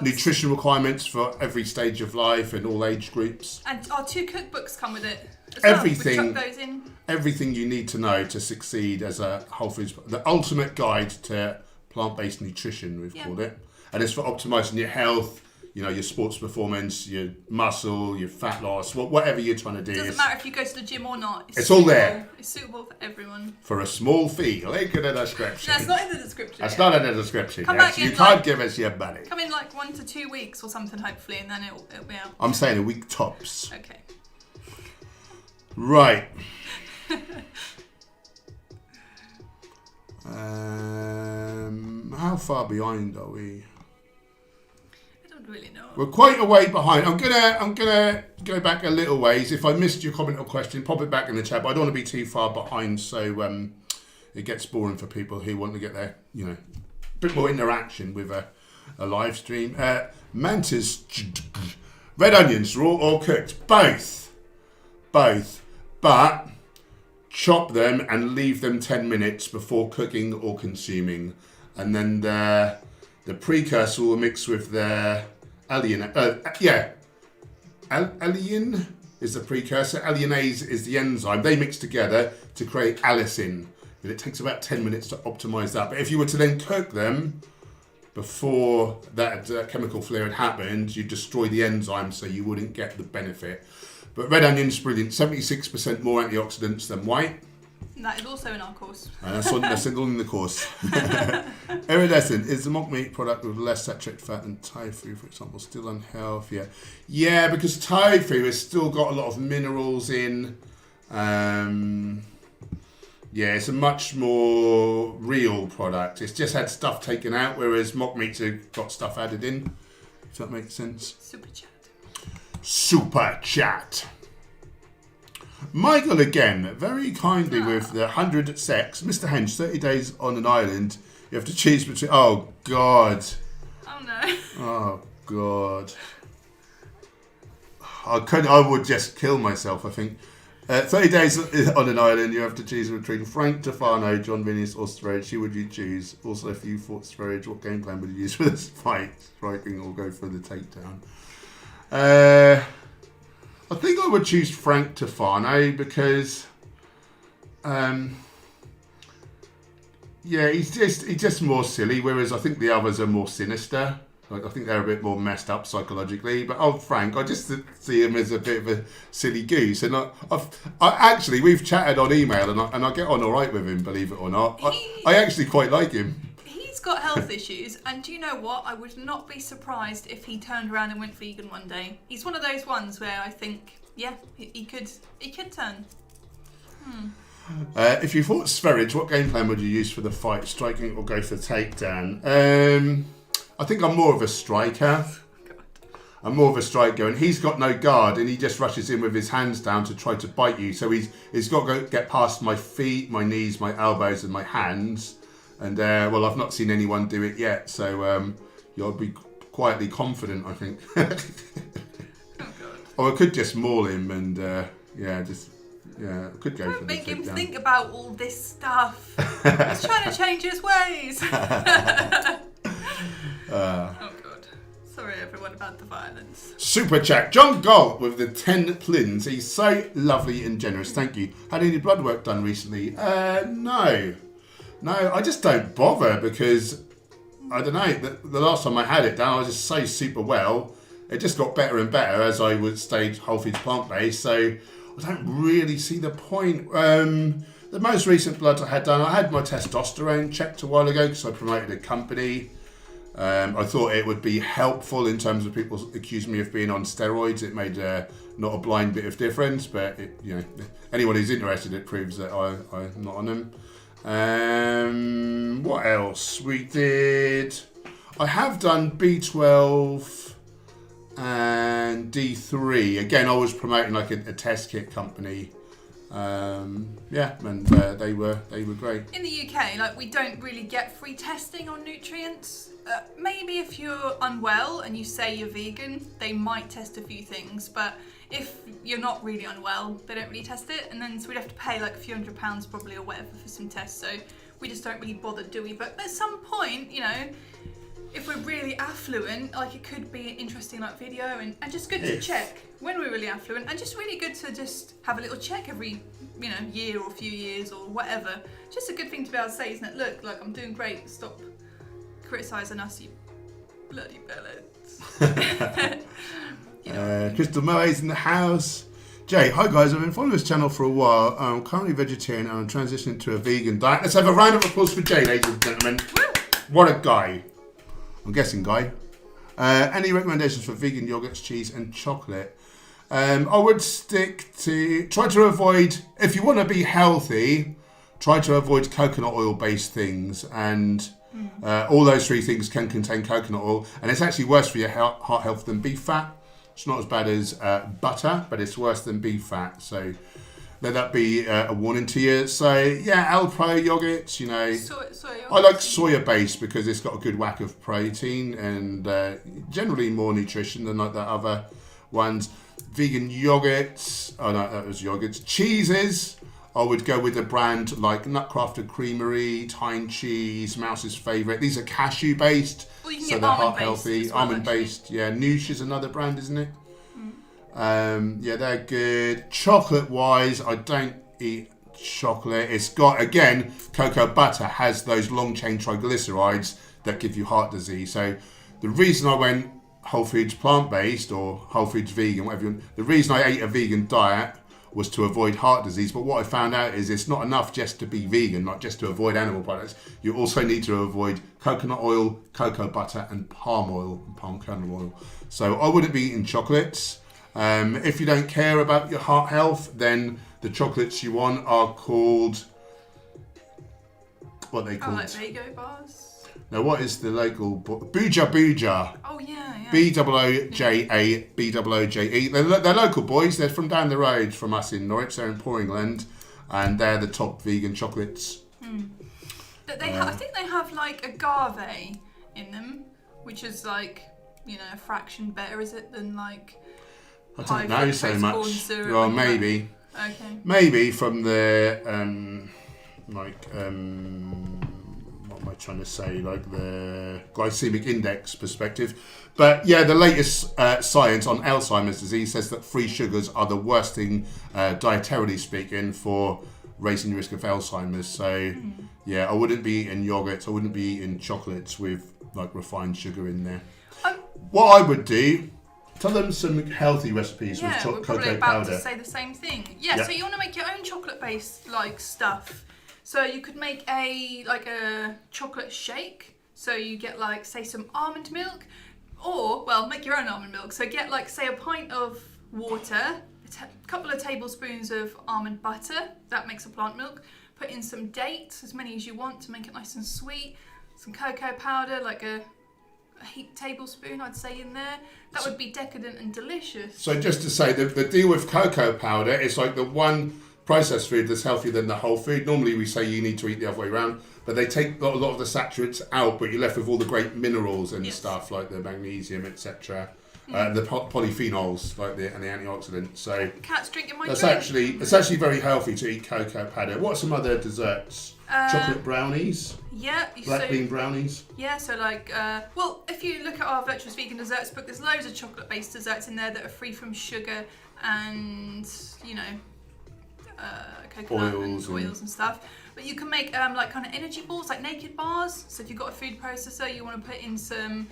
Nutrition requirements for every stage of life and all age groups. And our 2 cookbooks come with it. Everything. Well. We chuck those in. Everything you need to know to succeed as a whole foods, the ultimate guide to plant-based nutrition, we've called it. And it's for optimising your health, your sports performance, your muscle, your fat loss, whatever you're trying to do. It doesn't matter if you go to the gym or not. It's all there. It's suitable for everyone. For a small fee. Link in the description. That's not in the description. That's not in the description. Come yes. back in, You can't give us your money. Come in 1 to 2 weeks or something, hopefully, and then it'll be out. I'm saying a week tops. Okay. Right. How far behind are we? Really know. We're quite a way behind. I'm gonna go back a little ways. If I missed your comment or question, pop it back in the chat. But I don't want to be too far behind, so it gets boring for people who want to get their bit more interaction with a live stream. Mantas, red onions, raw or cooked? Both, but chop them and leave them 10 minutes before cooking or consuming, and then the precursor will mix with the alliin. Alliin is the precursor. Alliinase is the enzyme. They mix together to create allicin. But it takes about 10 minutes to optimize that. But if you were to then cook them before that chemical flare had happened, you destroy the enzyme, so you wouldn't get the benefit. But red onion's brilliant. 76% more antioxidants than white. And that is also in our course. And that's all in the course. Iridescent, is the mock meat product with less saturated fat than tofu, for example, still unhealthier? Yeah, because tofu has still got a lot of minerals in. It's a much more real product. It's just had stuff taken out, whereas mock meats have got stuff added in. If that makes sense. Super chat. Michael again, very kindly with the 100 sex. Mr. Hench, 30 days on an island. You have to choose between... Oh, God. Oh, no. Oh, God. I would just kill myself, I think. 30 days on an island, you have to choose between Frank Tofano, John Vinnis or Sturridge. Who would you choose? Also, if you fought Sturridge, what game plan would you use for this fight? Striking or go for the takedown? I think I would choose Frank Tofano because, he's just more silly, whereas I think the others are more sinister. Like, I think they're a bit more messed up psychologically. But Frank, I just see him as a bit of a silly goose. And we've chatted on email, and I get on all right with him, believe it or not. I actually quite like him. He's got health issues, and do you know what? I would not be surprised if he turned around and went vegan one day. He's one of those ones where I think, he could turn. If you fought Sturridge, what game plan would you use for the fight? Striking or go for the takedown? I think I'm more of a striker. I'm more of a striker, and he's got no guard, and he just rushes in with his hands down to try to bite you. So he's got to get past my feet, my knees, my elbows, and my hands. And well, I've not seen anyone do it yet, so you'll be quietly confident, I think. Oh God. Or I could just maul him, and I could go for the Make him takedown. think about all this stuff. He's trying to change his ways. Oh God. Sorry everyone about the violence. Super chat. John Galt with the 10 plins. He's so lovely and generous. Thank you. Had any blood work done recently? No. No, I just don't bother because, I don't know, the last time I had it done, I was just so super well. It just got better and better as I would stage whole foods plant-based, so I don't really see the point. The most recent blood I had done, I had my testosterone checked a while ago because I promoted a company. I thought it would be helpful in terms of people accusing me of being on steroids. It made not a blind bit of difference, but anyone who's interested, it proves that I'm not on them. What else? We did... I have done B12 and D3. Again, I was promoting like a test kit company. And they were great. In the UK, like we don't really get free testing on nutrients. Maybe if you're unwell and you say you're vegan, they might test a few things, but if you're not really unwell, they don't really test it, and then so we'd have to pay like a few £100s probably or whatever for some tests, so we just don't really bother, do we? But at some point, if we're really affluent, like it could be an interesting like video and just good to check when we're really affluent, and just really good to just have a little check every year or few years or whatever. Just a good thing to be able to say, isn't it? Look, like I'm doing great, stop criticising us, you bloody bellets. Crystal Moe's in the house. Jay, hi guys, I've been following this channel for a while. I'm currently vegetarian and I'm transitioning to a vegan diet. Let's have a round of applause for Jay, ladies and gentlemen. Woo! What a guy. I'm guessing guy. Any recommendations for vegan yogurts, cheese and chocolate? I would try to avoid, if you want to be healthy, try to avoid coconut oil based things, and all those three things can contain coconut oil, and it's actually worse for your heart health than beef fat. It's not as bad as butter, but it's worse than beef fat, so let that be a warning to you. So yeah, Alpro yogurts, Soy I like soya based because it's got a good whack of protein and generally more nutrition than like the other ones. Vegan yogurts, oh no, that was yogurts. Cheeses, I would go with a brand like Nutcrafter Creamery, Tyne Cheese, Mouse's Favourite. These are cashew based, well, you can so get they're heart almond-based healthy. as well, Almond based, yeah. Noosh is another brand, isn't it? Yeah, they're good. Chocolate wise, I don't eat chocolate. It's got, again, cocoa butter has those long chain triglycerides that give you heart disease. So the reason I went whole foods plant-based or whole foods vegan, whatever you want, the reason I ate a vegan diet was to avoid heart disease. But what I found out is it's not enough just to be vegan, not just to avoid animal products. You also need to avoid coconut oil, cocoa butter and palm oil, and palm kernel oil. So I wouldn't be eating chocolates. If you don't care about your heart health, then the chocolates you want are called, what are they called? like Vago bars? No, what is the local? Booja Booja. Oh yeah. B-O-O-J-A, B-O-O-J-E. They're local boys. They're from down the road from us in Norwich. They're in Poringland, and they're the top vegan chocolates. I think they have like agave in them, which is like a fraction better, is it, than like I don't know so much. Corn syrup Well, and maybe. Okay. Maybe from the what am I trying to say? Like the glycemic index perspective. But yeah, the latest science on Alzheimer's disease says that free sugars are the worst thing, dietarily speaking, for raising the risk of Alzheimer's. So yeah, I wouldn't be eating yogurts. I wouldn't be eating chocolates with like refined sugar in there. What I would do, tell them some healthy recipes with we're probably cocoa about powder. to say the same thing. Yeah, so you want to make your own chocolate-based like stuff. So you could make a chocolate shake. So you get like say some almond milk, or make your own almond milk. So get like say a pint of water, a couple of tablespoons of almond butter. That makes a plant milk. Put in some dates, as many as you want to make it nice and sweet. Some cocoa powder, like a a heaped tablespoon, I'd say, in there. That would be decadent and delicious. So just to say, the deal with cocoa powder is like the one processed food that's healthier than the whole food. Normally we say you need to eat the other way around, but they take a lot of the saturates out, but you're left with all the great minerals and stuff like the magnesium, etc. The polyphenols, like and the antioxidants. So Cat's drinking my it's drink. actually very healthy to eat cocoa powder. What are some other desserts? Chocolate brownies? Yeah. Black bean brownies? Yeah, so like, well, if you look at our Virtuous Vegan Desserts book, there's loads of chocolate-based desserts in there that are free from sugar and, you know, coconut and oils and stuff. But you can make like kind of energy balls, like naked bars. So if you've got a food processor, you want to put in some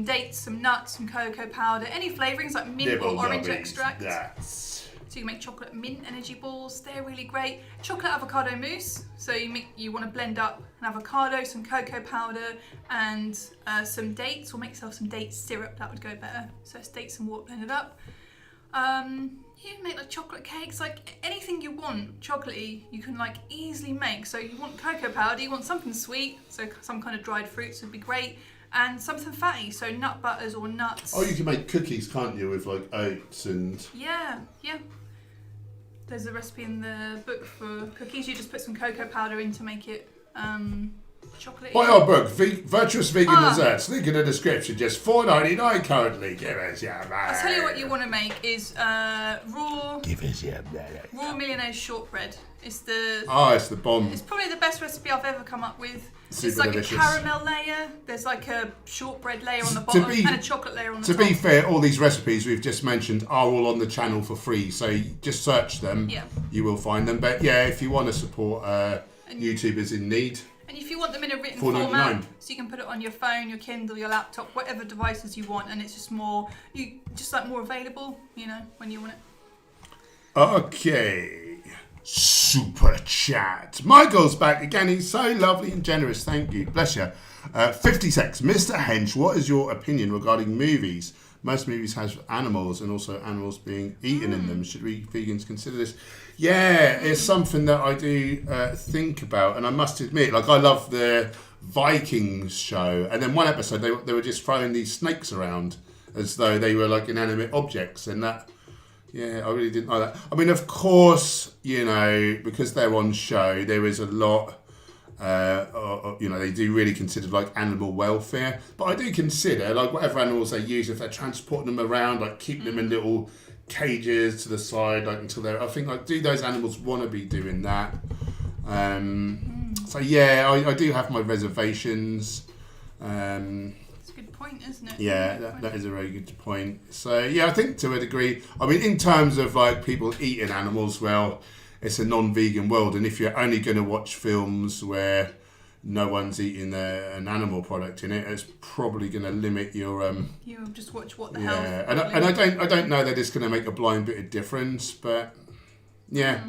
dates, some nuts, some cocoa powder, any flavourings like mint or orange extract. So you can make chocolate mint energy balls. They're really great. Chocolate avocado mousse. So you want to blend up an avocado, some cocoa powder, and some dates, or make yourself some date syrup. That would go better. So it's dates and water blended up. You can make like chocolate cakes, like anything you want chocolatey, you can like easily make. So you want cocoa powder, you want something sweet, so some kind of dried fruits would be great, and something fatty, so nut butters or nuts. Oh, you can make cookies, can't you, with like oats and... Yeah. There's a recipe in the book for cookies. You just put some cocoa powder in to make it chocolatey. Buy our book, Virtuous Vegan Desserts. Link in the description. Just $4.99 currently. Give us your money. I'll tell you what you want to make is raw millionaise shortbread. It's the bomb. It's probably the best recipe I've ever come up with. It's like delicious. A caramel layer. There's like a shortbread layer on the bottom and a chocolate layer on the top. To be fair, all these recipes we've just mentioned are all on the channel for free. So you just search them. Yeah. You will find them. But yeah, if you want to support YouTubers in need. And if you want them in a written $4.99. format, so you can put it on your phone, your Kindle, your laptop, whatever devices you want, and it's just more available, you know, when you want it. Okay. Super chat. Michael's back again. He's so lovely and generous. Thank you. Bless you. 50 secs. Mr. Hench, what is your opinion regarding movies? Most movies have animals and also animals being eaten in them. Should we vegans consider this? Yeah, it's something that I do think about. And I must admit, like, I love the Vikings show. And then one episode, they were just throwing these snakes around as though they were like inanimate objects. And that, yeah, I really didn't like that. I mean, of course, you know, because they're on show, there is a lot... you know, they do really consider like animal welfare, but I do consider like whatever animals they use, if they're transporting them around, like keep them in little cages to the side, like until they're, I think like, do those animals want to be doing that? So yeah, I do have my reservations. It's a good point, isn't it? Yeah, that is a very good point. So yeah, I think to a degree, I mean, in terms of like people eating animals, well, it's a non-vegan world, and if you're only going to watch films where no one's eating an animal product in it, it's probably going to limit your you just watch what the hell. Yeah, and I don't know that it's going to make a blind bit of difference, but yeah.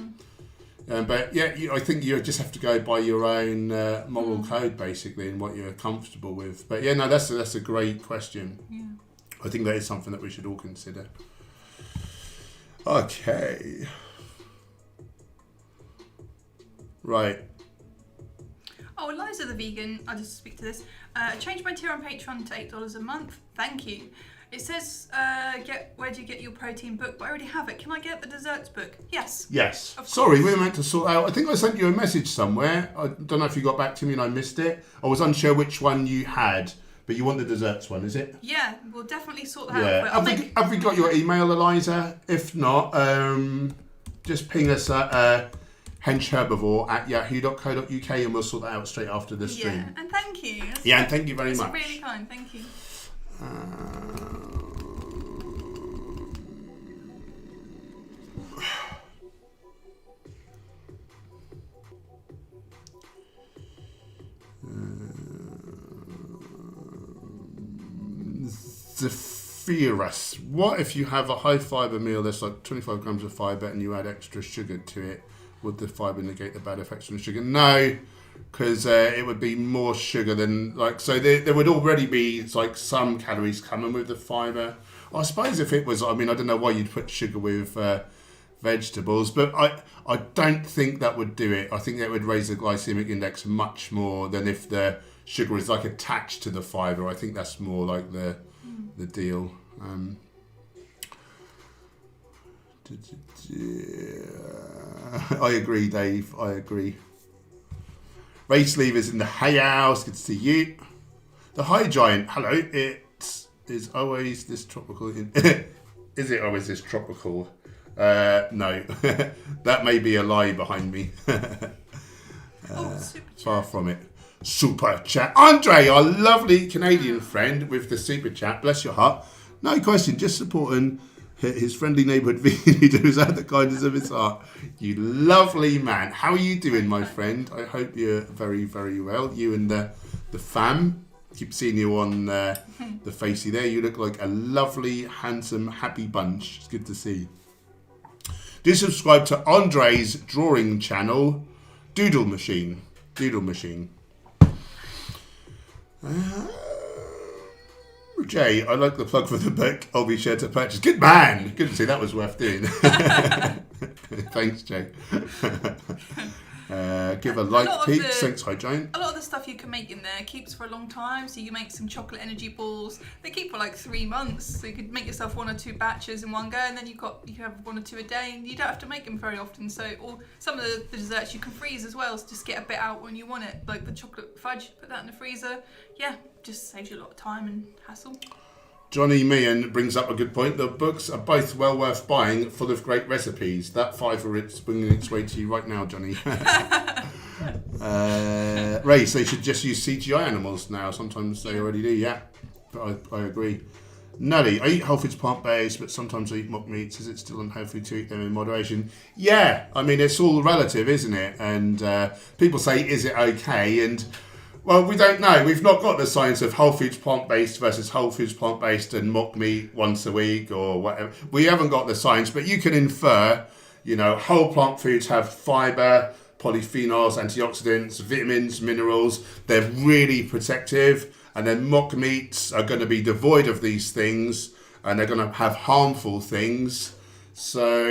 But yeah, I think you just have to go by your own moral code basically, and what you're comfortable with. But yeah, no, that's a great question. Yeah. I think that is something that we should all consider. Okay. Right. Oh, Eliza the vegan, I'll just speak to this. Changed my tier on Patreon to $8 a month. Thank you. It says, where do you get your protein book? But I already have it. Can I get the desserts book? Yes. Yes. Sorry, we were meant to sort out. I think I sent you a message somewhere. I don't know if you got back to me and I missed it. I was unsure which one you had, but you want the desserts one, is it? Yeah, we'll definitely sort that out. Have we got your email, Eliza? If not, just ping us at... Hench Herbivore at yahoo.co.uk, and we'll sort that out straight after the stream. Yeah, and thank you. And thank you very much. That's really kind, thank you. Zephyrus, what if you have a high fibre meal that's like 25 grams of fibre and you add extra sugar to it? Would the fibre negate the bad effects from the sugar? No, because it would be more sugar than like, so there would already be like some calories coming with the fibre. I suppose if it was, I mean, I don't know why you'd put sugar with vegetables. But I don't think that would do it. I think that would raise the glycemic index much more than if the sugar is like attached to the fibre. I think that's more like the deal. I agree, Dave. I agree. Race Leavers in the Hay House. Good to see you. The High Giant. Hello. It is always this tropical. Is it always this tropical? No. That may be a lie behind me. Far from it. Super chat. Andre, our lovely Canadian friend with the super chat. Bless your heart. No question. Just supporting his friendly neighbourhood vegan eaters out of the kindness of his heart. You lovely man. How are you doing, my friend? I hope you're very, very well. You and the fam. Keep seeing you on the facey there. You look like a lovely, handsome, happy bunch. It's good to see. Do subscribe to Andre's drawing channel, Doodle Machine. Jay, I like the plug for the book. I'll be sure to purchase. Good man. Good to see. That was worth doing. Thanks, Jay. Give a like, peeps. Thanks, High Giant. A lot of the stuff you can make in there keeps for a long time. So you can make some chocolate energy balls. They keep for like 3 months. So you could make yourself 1 or 2 batches in one go, and then you have 1 or 2 a day, and you don't have to make them very often. So, or some of the desserts you can freeze as well. So just get a bit out when you want it, like the chocolate fudge. Put that in the freezer. Yeah, just saves you a lot of time and hassle. Johnny Meehan brings up a good point. The books are both well worth buying, full of great recipes. That $5 it's bringing its way to you right now, Johnny. Race, they should just use CGI animals now. Sometimes they already do, yeah. But I agree. Nutty, I eat whole foods plant-based, but sometimes I eat mock meats. Is it still unhealthy to eat them in moderation? Yeah, I mean, it's all relative, isn't it? And people say, is it okay? And well, we don't know. We've not got the science of whole foods plant-based versus whole foods plant-based and mock meat once a week or whatever. We haven't got the science, but you can infer, whole plant foods have fibre, polyphenols, antioxidants, vitamins, minerals. They're really protective. And then mock meats are going to be devoid of these things and they're going to have harmful things. So,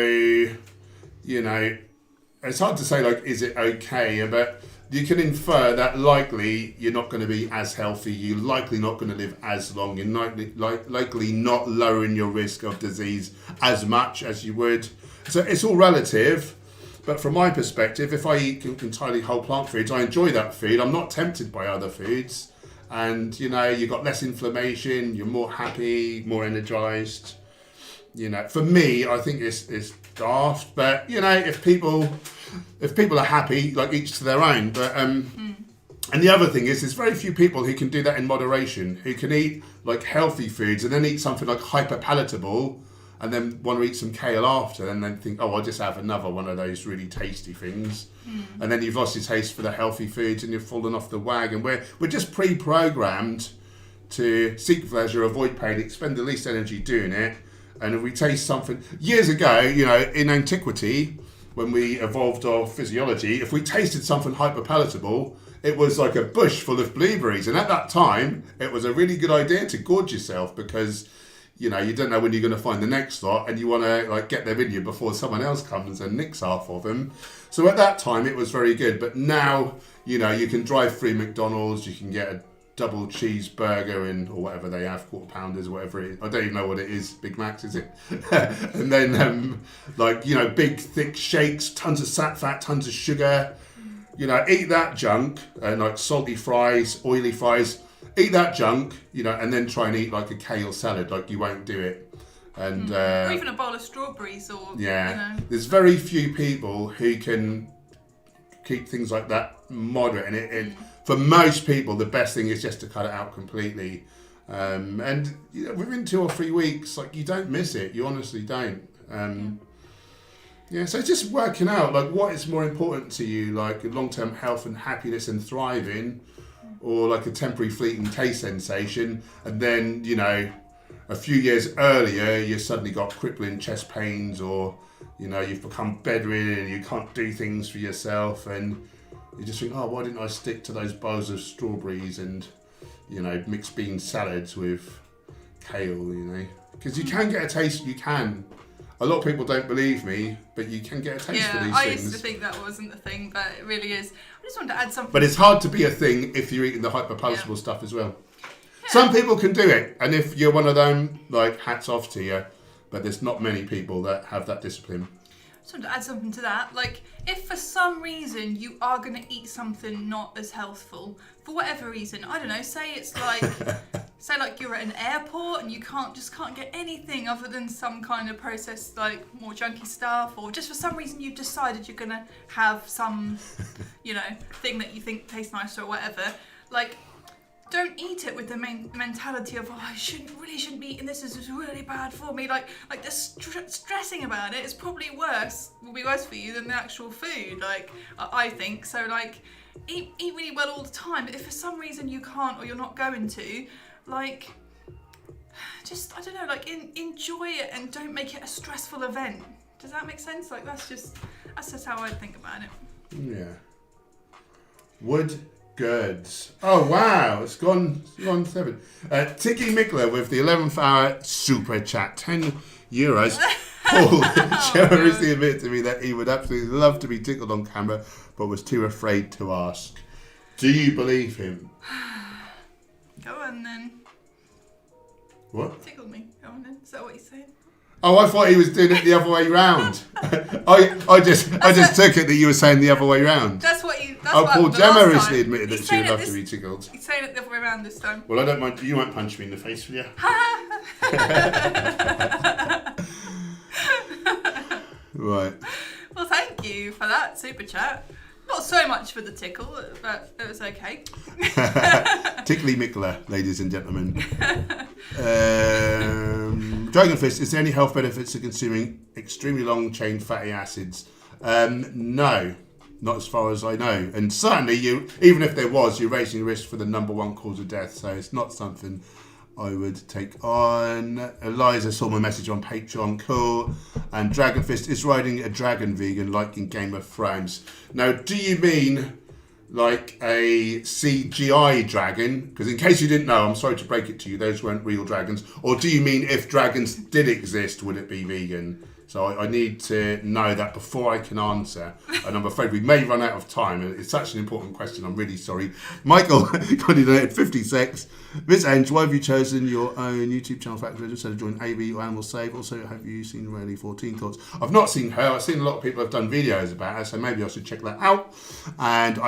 it's hard to say, is it okay? But you can infer that likely you're not going to be as healthy, you're likely not going to live as long, you're likely not lowering your risk of disease as much as you would. So it's all relative, but from my perspective, if I eat entirely whole plant foods, I enjoy that food, I'm not tempted by other foods, and you've got less inflammation, you're more happy, more energised. For me, I think it's daft, but if people are happy, each to their own. But and the other thing is, there's very few people who can do that in moderation, who can eat healthy foods and then eat something hyper palatable, and then want to eat some kale after, and then think, I'll just have another one of those really tasty things, and then you've lost your taste for the healthy foods and you've fallen off the wagon. We're just pre-programmed to seek pleasure, avoid pain, expend the least energy doing it. And if we taste something, years ago, in antiquity, when we evolved our physiology, if we tasted something hyper-palatable, it was like a bush full of blueberries. And at that time, it was a really good idea to gorge yourself because, you don't know when you're going to find the next lot and you want to get them in you before someone else comes and nicks half of them. So at that time, it was very good. But now, you can drive through McDonald's, you can get a double cheeseburger or whatever they have, quarter pounders or whatever it is. I don't even know what it is. Big Macs, is it? And then big thick shakes, tons of sat fat, tons of sugar. Eat that junk, and salty fries, oily fries. Eat that junk, and then try and eat a kale salad. You won't do it. And or even a bowl of strawberries, or there's very few people who can keep things like that moderate, and it for most people, the best thing is just to cut it out completely. And within 2 or 3 weeks, you don't miss it. You honestly don't. So it's just working out, what is more important to you, long-term health and happiness and thriving, or a temporary fleeting taste sensation. And then, a few years earlier, you suddenly got crippling chest pains, or, you've become bedridden and you can't do things for yourself. And you just think, why didn't I stick to those bowls of strawberries and, mixed bean salads with kale, because you can get a taste, you can. a lot of people don't believe me, but you can get a taste for these I things. used to think that wasn't a thing, but it really is. I just wanted to add something. But it's hard to be a thing if you're eating the hyper-palatable stuff as well. Yeah. Some people can do it, and if you're one of them, like, hats off to you. But there's not many people that have that discipline. I just want to add something to that. Like, if for some reason you are going to eat something not as healthful, for whatever reason, I don't know, say it's like, say like you're at an airport and you can't get anything other than some kind of processed, like, more junky stuff, or just for some reason you've decided you're going to have some, you know, thing that you think tastes nice or whatever, like, don't eat it with the mentality of, oh, I really shouldn't be eating this. This is really bad for me. Like the stressing about it is probably will be worse for you than the actual food. Like, I think so. Like, eat really well all the time. But if for some reason you can't or you're not going to, like, just, I don't know, like, enjoy it and don't make it a stressful event. Does that make sense? Like, that's just how I think about it. Yeah. Would goods. Oh wow, it's gone 7. Tiki Mickler with the 11th hour super chat, €10. Paul generously admitted to me that he would absolutely love to be tickled on camera, but was too afraid to ask. Do you believe him? Go on then. What? Tickle me. Go on then. Is that what you're saying? Oh, I thought he was doing it the other way round. I just took it that you were saying the other way round. That's what you. That's Paul generously admitted that she would love to be tickled. He's saying it the other way around this time. Well, I don't mind. You won't punch me in the face, will you? Right. Well, thank you for that super chat. Not so much for the tickle, but it was okay. Tickly Mickler, ladies and gentlemen. Dragon Fist, is there any health benefits to consuming extremely long-chain fatty acids? No, not as far as I know. And certainly, even if there was, you're raising the risk for the #1 cause of death. So it's not something I would take on. Eliza saw my message on Patreon. Cool. And Dragon Fist is riding a dragon vegan like in Game of Thrones. Now, do you mean like a CGI dragon? Because in case you didn't know, I'm sorry to break it to you, those weren't real dragons. Or do you mean if dragons did exist, would it be vegan? So I need to know that before I can answer. And I'm afraid we may run out of time. It's such an important question. I'm really sorry. Michael donated 56. Miss Hench, why have you chosen your own YouTube channel factory instead of joining AV or Animal Save? Also, have you seen Rarely 14 Thoughts? I've not seen her. I've seen a lot of people have done videos about her, so maybe I should check that out. And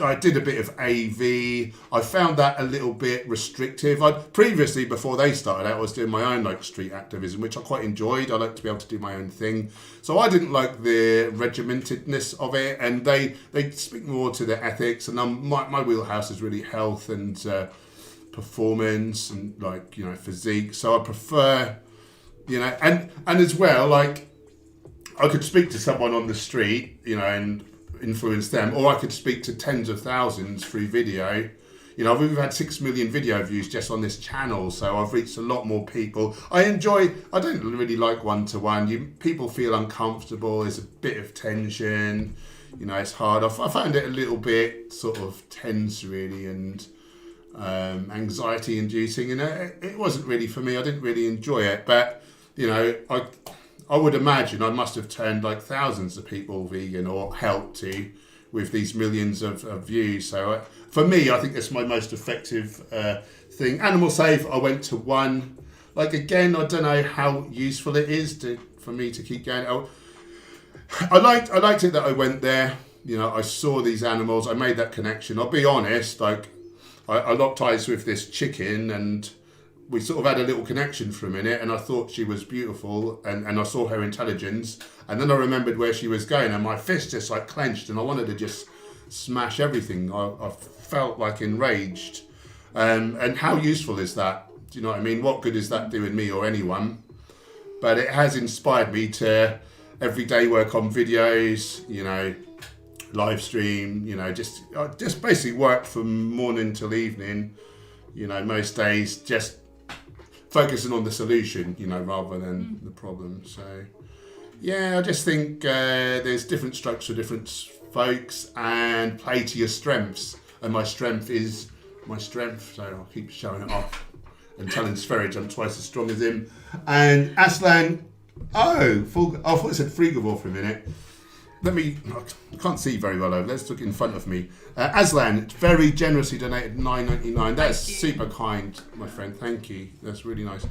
I did a bit of AV. I found that a little bit restrictive. Previously, before they started out, I was doing my own like street activism, which I quite enjoyed. I like to be able to do my own thing. So I didn't like the regimentedness of it, and they speak more to the ethics. And my wheelhouse is really health and performance and like, you know, physique. So I prefer, you know, and as well, like, I could speak to someone on the street, you know, and influence them, or I could speak to tens of thousands through video. You know, we've had 6 million video views just on this channel, so I've reached a lot more people. I don't really like one-to-one. People feel uncomfortable, there's a bit of tension, you know, it's hard. I found it a little bit sort of tense really, and anxiety inducing, and it wasn't really for me. I didn't really enjoy it, but you know, I would imagine I must have turned like thousands of people vegan, or helped to, with these millions of views. So for me, I think that's my most effective thing. Animal Save, I went to 1. Like, again, I don't know how useful it is for me to keep going. I liked it that I went there. You know, I saw these animals. I made that connection. I'll be honest, like, I locked eyes with this chicken, and we sort of had a little connection for a minute, and I thought she was beautiful, and I saw her intelligence, and then I remembered where she was going, and my fist just like clenched, and I wanted to just smash everything. I felt like enraged. And how useful is that? Do you know what I mean? What good is that doing me or anyone? But it has inspired me to every day work on videos, you know, live stream, you know, just basically work from morning till evening, you know, most days, just focusing on the solution, you know, rather than the problem. So yeah, I just think there's different strokes for different folks, and play to your strengths. And my strength is my strength, so I'll keep showing it off and telling Sferridge I'm twice as strong as him. And Aslan, Oh, I thought it said frugivore for a minute. I can't see very well over. Let's look in front of me. Aslan very generously donated $9.99. That's super kind, my friend. Thank you. That's really nice.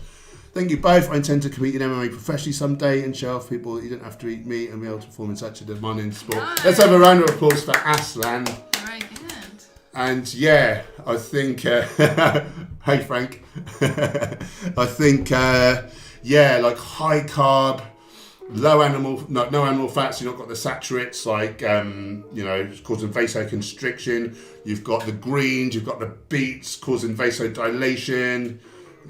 Thank you both. I intend to compete in MMA professionally someday and show off people that you don't have to eat meat and be able to perform in such a demanding sport. Nice. Let's have a round of applause for Aslan. Very good. And yeah, I think, hey Frank, I think, like high carb, no animal fats. You've not got the saturates like, causing vasoconstriction. You've got the greens, you've got the beets causing vasodilation.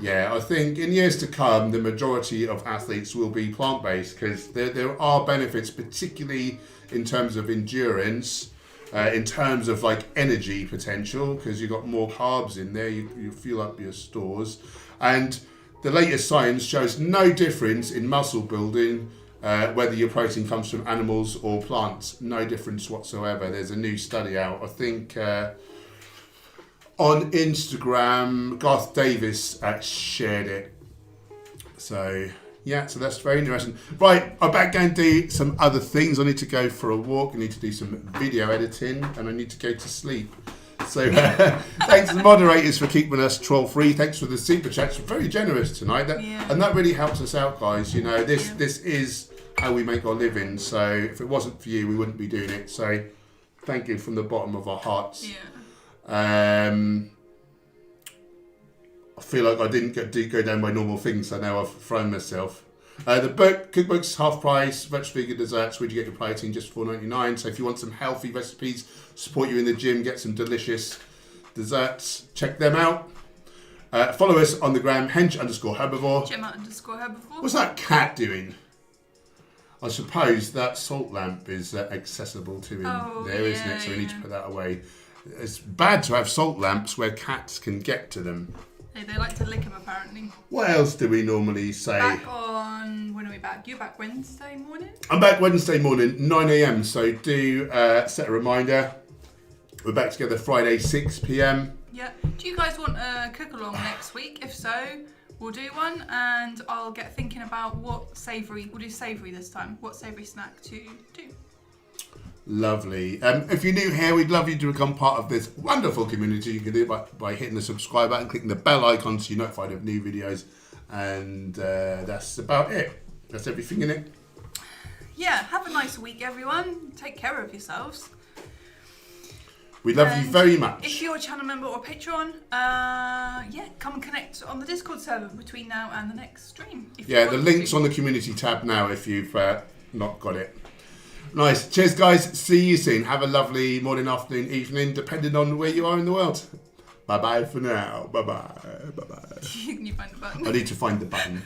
Yeah, I think in years to come, the majority of athletes will be plant-based because there are benefits, particularly in terms of endurance, in terms of like energy potential, because you've got more carbs in there, you fuel up your stores. And the latest science shows no difference in muscle building, whether your protein comes from animals or plants. No difference whatsoever. There's a new study out, I think, on Instagram. Garth Davis shared it. So so that's very interesting. Right, I'm back going to do some other things. I need to go for a walk. I need to do some video editing, and I need to go to sleep. So thanks to the moderators for keeping us troll free. Thanks for the super chats. Very generous tonight. And that really helps us out, guys. You know, this is how we make our living. So if it wasn't for you, we wouldn't be doing it. So thank you from the bottom of our hearts. I feel like I didn't go down my normal things, so now I've thrown myself. The cookbook's half price, vegetable vegan desserts, where you get your protein, just $4.99. So if you want some healthy recipes, support you in the gym, get some delicious desserts, check them out. Follow us on the gram, hench_herbivore. Gemma_herbivore. What's that cat doing? I suppose that salt lamp is accessible to him isn't it? So we need to put that away. It's bad to have salt lamps where cats can get to them. They like to lick them, apparently. What else do we normally say? When are we back? You're back Wednesday morning? I'm back Wednesday morning, 9 a.m. So do set a reminder. We're back together Friday, 6 p.m. Yeah. Do you guys want a cook-along next week? If so, we'll do one. And I'll get thinking about what savoury... We'll do savoury this time. What savoury snack to do. Lovely. If you're new here, we'd love you to become part of this wonderful community. You can do it by hitting the subscribe button, clicking the bell icon so you're notified of new videos. And that's about it. That's everything in it. Yeah, have a nice week, everyone. Take care of yourselves. We love you very much. If you're a channel member or Patreon, come and connect on the Discord server between now and the next stream. The link's on the community tab now if you've not got it. Nice. Cheers, guys. See you soon. Have a lovely morning, afternoon, evening, depending on where you are in the world. Bye-bye for now. Bye-bye. Bye-bye. You find the button. I need to find the button.